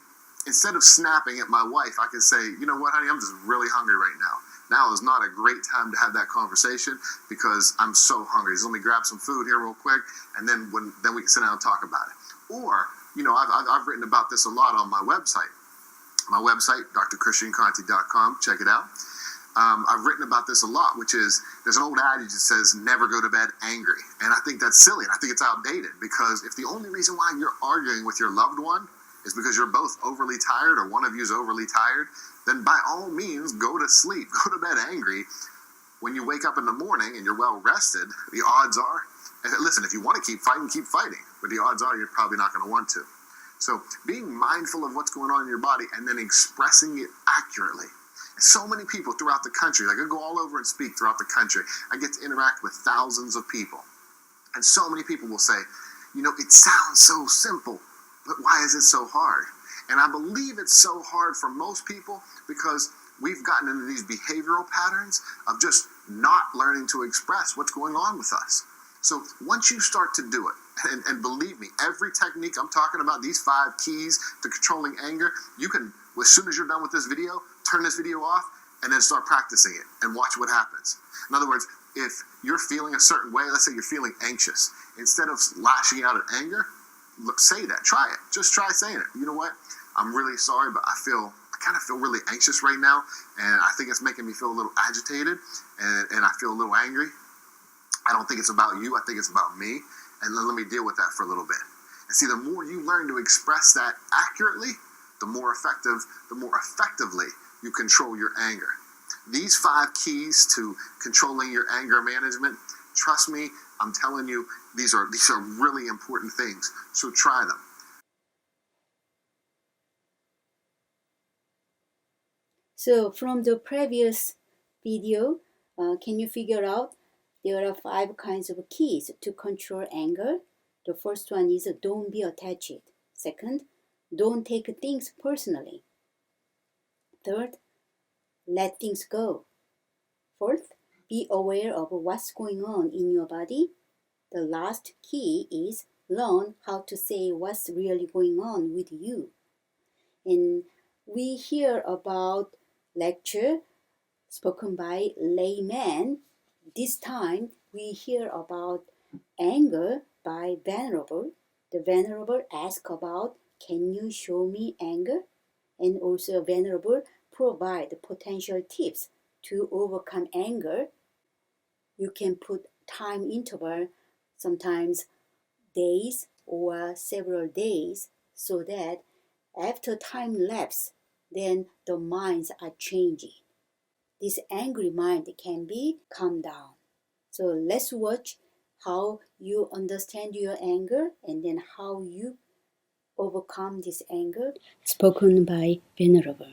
instead of snapping at my wife, I can say, you know what, honey, I'm just really hungry right now. Now is not a great time to have that conversation because I'm so hungry. So let me grab some food here real quick, and then we can sit down and talk about it. Or, you know, I've written about this a lot on my website. My website, drchristianconti.com. Check it out. I've written about this a lot, which is, there's an old adage that says, never go to bed angry. And I think that's silly, and I think it's outdated, because if the only reason why you're arguing with your loved one is because you're both overly tired, or one of you is overly tired, then by all means, go to sleep, go to bed angry. When you wake up in the morning and you're well rested, the odds are, and listen, if you want to keep fighting, but the odds are you're probably not going to want to. So being mindful of what's going on in your body and then expressing it accurately. So many people throughout the country, like I go all over and speak throughout the country. I get to interact with thousands of people. And so many people will say, you know, it sounds so simple, but why is it so hard? And I believe it's so hard for most people because we've gotten into these behavioral patterns of just not learning to express what's going on with us. So once you start to do it, and believe me, every technique I'm talking about, these 5 keys to controlling anger, you can, as soon as you're done with this video, turn this video off and then start practicing it and watch what happens. In other words, if you're feeling a certain way, let's say you're feeling anxious, instead of lashing out at anger, say that, try it. Just try saying it. You know what? I'm really sorry, but I kind of feel really anxious right now, and I think it's making me feel a little agitated, and I feel a little angry. I don't think it's about you. I think it's about me, and let me deal with that for a little bit. And see, the more you learn to express that accurately, the more effectively you control your anger. These 5 keys to controlling your anger management, trust me, I'm telling you, these are really important things. So try them. So from the previous video, can you figure out there are 5 kinds of keys to control anger? The first one is don't be attached. Second, don't take things personally. Third, let things go. Fourth, be aware of what's going on in your body. The last key is learn how to say what's really going on with you. And we hear about lecture spoken by layman. This time we hear about anger by Venerable. The Venerable asks about, can you show me anger? And also Venerable provide potential tips to overcome anger. You can put time interval, sometimes days or several days, so that after time lapse, then the minds are changing. This angry mind can be calmed down. So let's watch how you understand your anger and then how you overcome this anger, spoken by Venerable.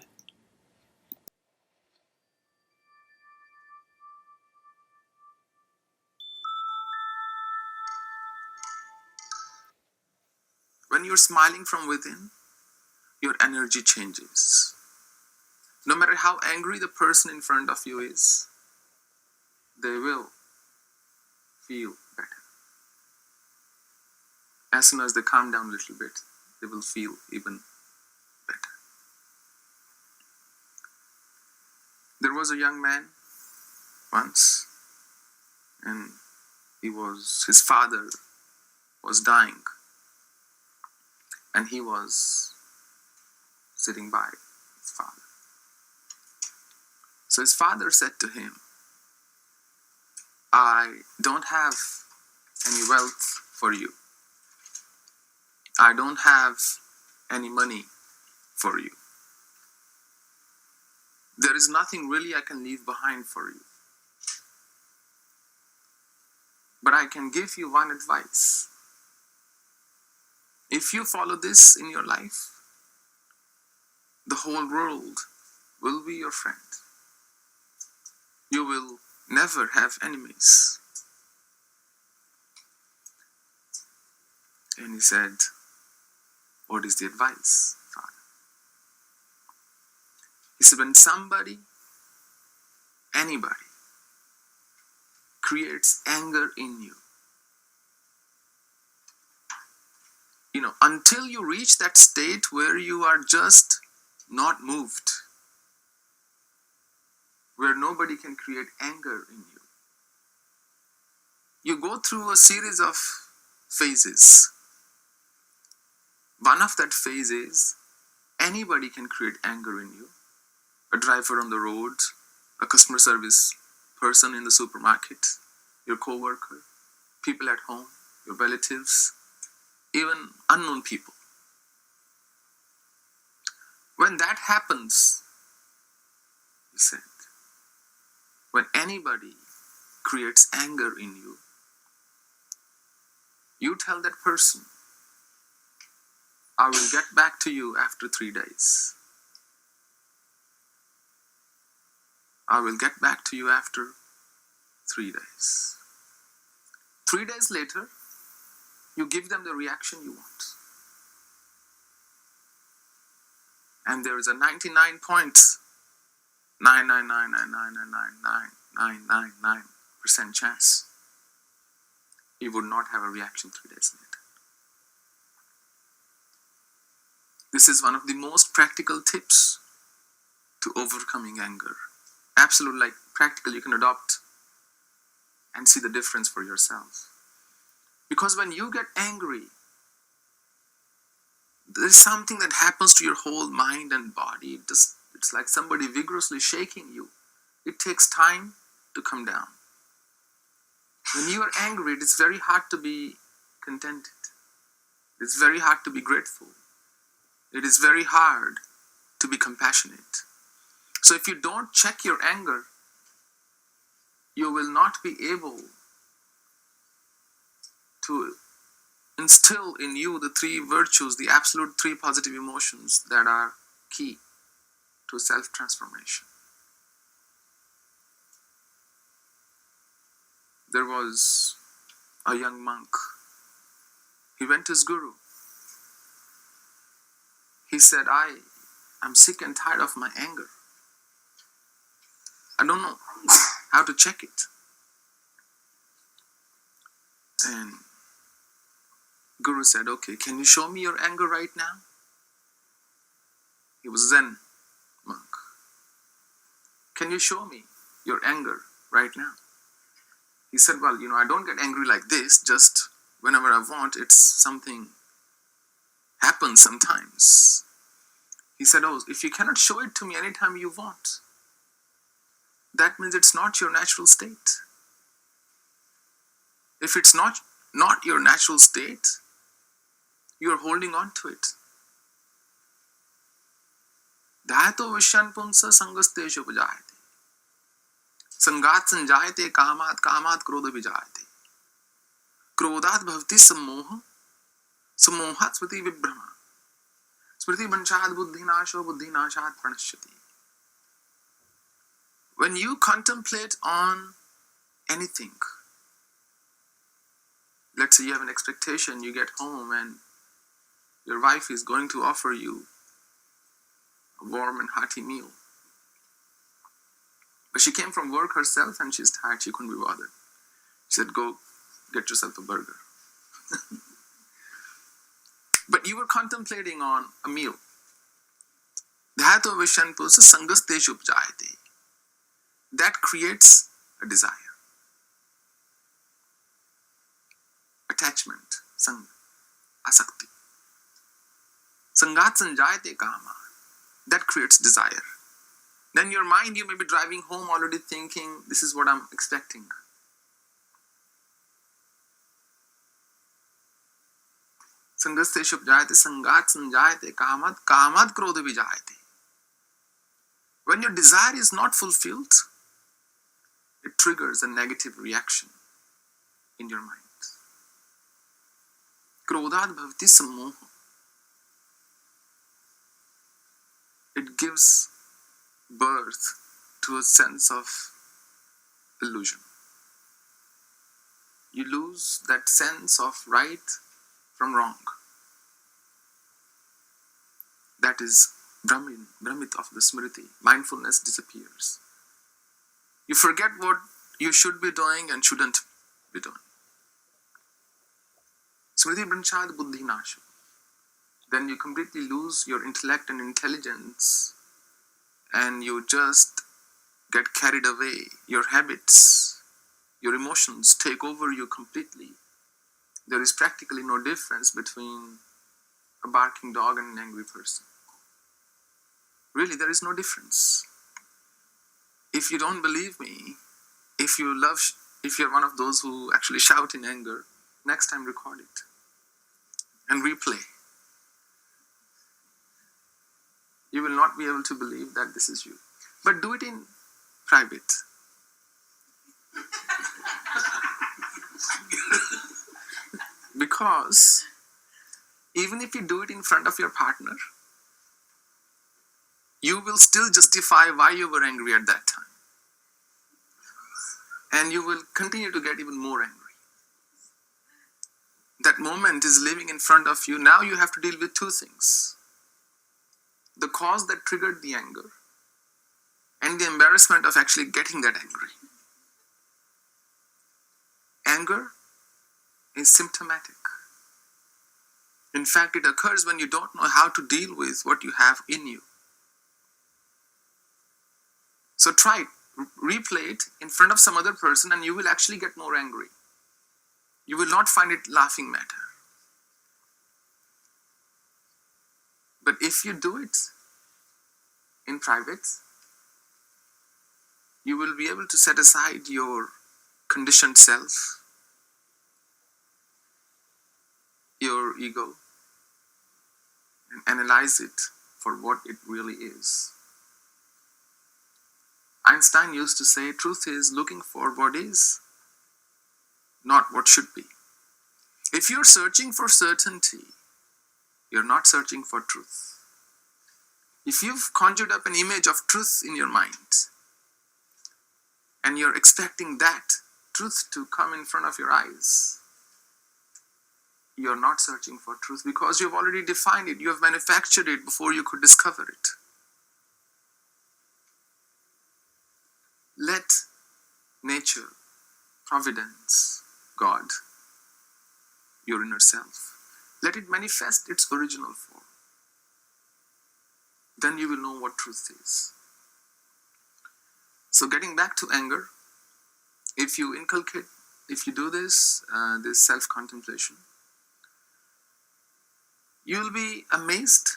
When you're smiling from within, your energy changes. No matter how angry the person in front of you is, they will feel better. As soon as they calm down a little bit, they will feel even better. There was a young man once, and his father was dying, and he was sitting by his father. So his father said to him, I don't have any wealth for you. I don't have any money for you. There is nothing really I can leave behind for you. But I can give you one advice. If you follow this in your life, the whole world will be your friend. You will Never have enemies. And he said, what is the advice, Father? He said, when somebody, anybody, creates anger in you, until you reach that state where you are just not moved, where nobody can create anger in you. You go through a series of phases. One of that phase is anybody can create anger in you. A driver on the road, a customer service person in the supermarket, your co-worker, people at home, your relatives, even unknown people. When that happens, he said, when anybody creates anger in you, you tell that person, I will get back to you after 3 days. I will get back to you after 3 days. 3 days later, you give them the reaction you want. And there is a 99.999999999% chance you would not have a reaction 3 days later. This is one of the most practical tips to overcoming anger. Absolutely, practical, you can adopt and see the difference for yourself. Because when you get angry, there's something that happens to your whole mind and body. It's like somebody vigorously shaking you. It takes time to come down. When you are angry, it's very hard to be contented. It's very hard to be grateful. It is very hard to be compassionate. So if you don't check your anger, you will not be able to instill in you the 3 virtues, the absolute 3 positive emotions that are key to self-transformation. There was a young monk. He went to his guru. He said, I'm sick and tired of my anger. I don't know how to check it. And Guru said, okay, can you show me your anger right now? He was a Zen monk. Can you show me your anger right now? He said, well, I don't get angry like this, just whenever I want, it's something happens sometimes. He said, oh, if you cannot show it to me anytime you want, that means it's not your natural state. If it's not your natural state, you are holding on to it. Dhato vishan punsa sangasteshu vijayate. Sangat sanjayate kamat krodha vijayate. Krodhat bhavati sammoha. Sammohat smriti vibhrama. Smriti vanchad buddhi nashat pranashyati. When you contemplate on anything, let's say you have an expectation, you get home and your wife is going to offer you a warm and hearty meal. But she came from work herself and she's tired, she couldn't be bothered. She said, go get yourself a burger. But you were contemplating on a meal. Dhato vishan pusa sangasteshu upjayate. That creates a desire. Attachment, sang, asakti. Sangat sanjayate kama. That creates desire. Then your mind, you may be driving home already thinking, this is what I'm expecting. Sangasteshu upjayate, sangat sanjayate kamat krodha vijayate. When your desire is not fulfilled, it triggers a negative reaction in your mind. Krodhat bhavati sammoha. It gives birth to a sense of illusion. You lose that sense of right from wrong. That is Brahmit of the Smriti. Mindfulness disappears. You forget what you should be doing and shouldn't be doing. Smriti Branchad Buddhi Nasha. Then you completely lose your intellect and intelligence, and you just get carried away. Your habits, your emotions take over you completely. There is practically no difference between a barking dog and an angry person. Really, there is no difference. If you don't believe me, if you're one of those who actually shout in anger, next time record it and replay. You will not be able to believe that this is you. But do it in private. Because even if you do it in front of your partner, you will still justify why you were angry at that time. And you will continue to get even more angry. That moment is living in front of you. Now you have to deal with two things. The cause that triggered the anger and the embarrassment of actually getting that angry. Anger is symptomatic. In fact, it occurs when you don't know how to deal with what you have in you. So try it. Replay it in front of some other person and you will actually get more angry. You will not find it laughing matter. But if you do it in private, you will be able to set aside your conditioned self, your ego, and analyze it for what it really is. Einstein used to say, truth is looking for what is, not what should be. If you're searching for certainty, you're not searching for truth. If you've conjured up an image of truth in your mind, and you're expecting that truth to come in front of your eyes, you're not searching for truth because you've already defined it. You have manufactured it before you could discover it. Let nature, providence, God, your inner self, let it manifest its original form. Then you will know what truth is. So getting back to anger, if you do this self-contemplation, you'll be amazed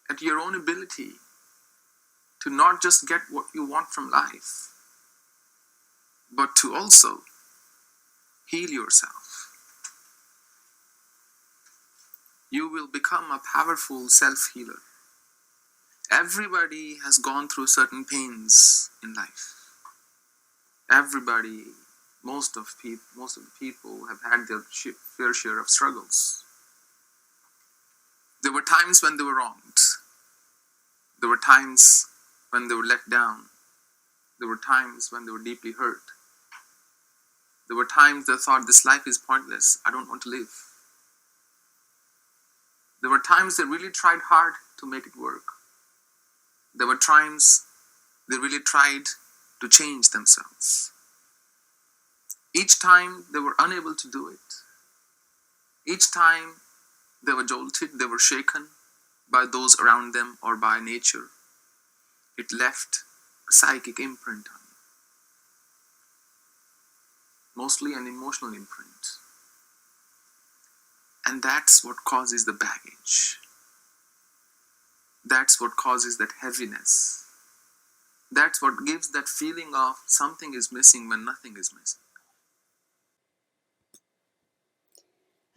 at your own ability to not just get what you want from life, but to also heal yourself. You will become a powerful self-healer. Everybody has gone through certain pains in life. Everybody, most of the people have had their fair share of struggles. There were times when they were wronged. There were times when they were let down. There were times when they were deeply hurt. There were times they thought this life is pointless. I don't want to live. There were times they really tried hard to make it work. There were times they really tried to change themselves. Each time they were unable to do it. Each time they were jolted, they were shaken by those around them or by nature. It left a psychic imprint on them. Mostly an emotional imprint. And that's what causes the baggage. That's what causes that heaviness. That's what gives that feeling of something is missing when nothing is missing.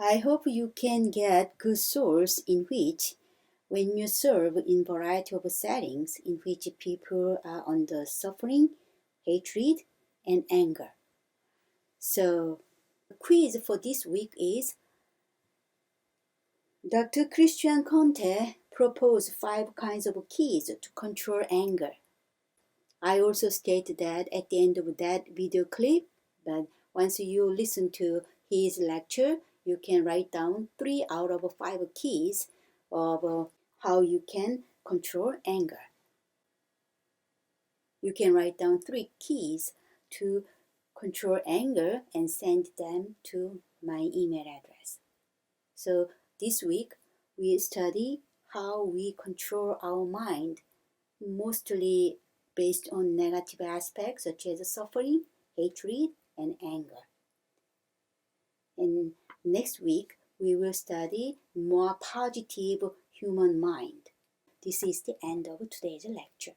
I hope you can get good source in which, when you serve in variety of settings in which people are under suffering, hatred, and anger. So, the quiz for this week is Dr. Christian Conte proposed 5 kinds of keys to control anger. I also stated that at the end of that video clip, but once you listen to his lecture, you can write down 3 out of 5 keys of how you can control anger. You can write down 3 keys to control anger and send them to my email address. So this week, we study how we control our mind, mostly based on negative aspects such as suffering, hatred, and anger. And next week, we will study more positive human mind. This is the end of today's lecture.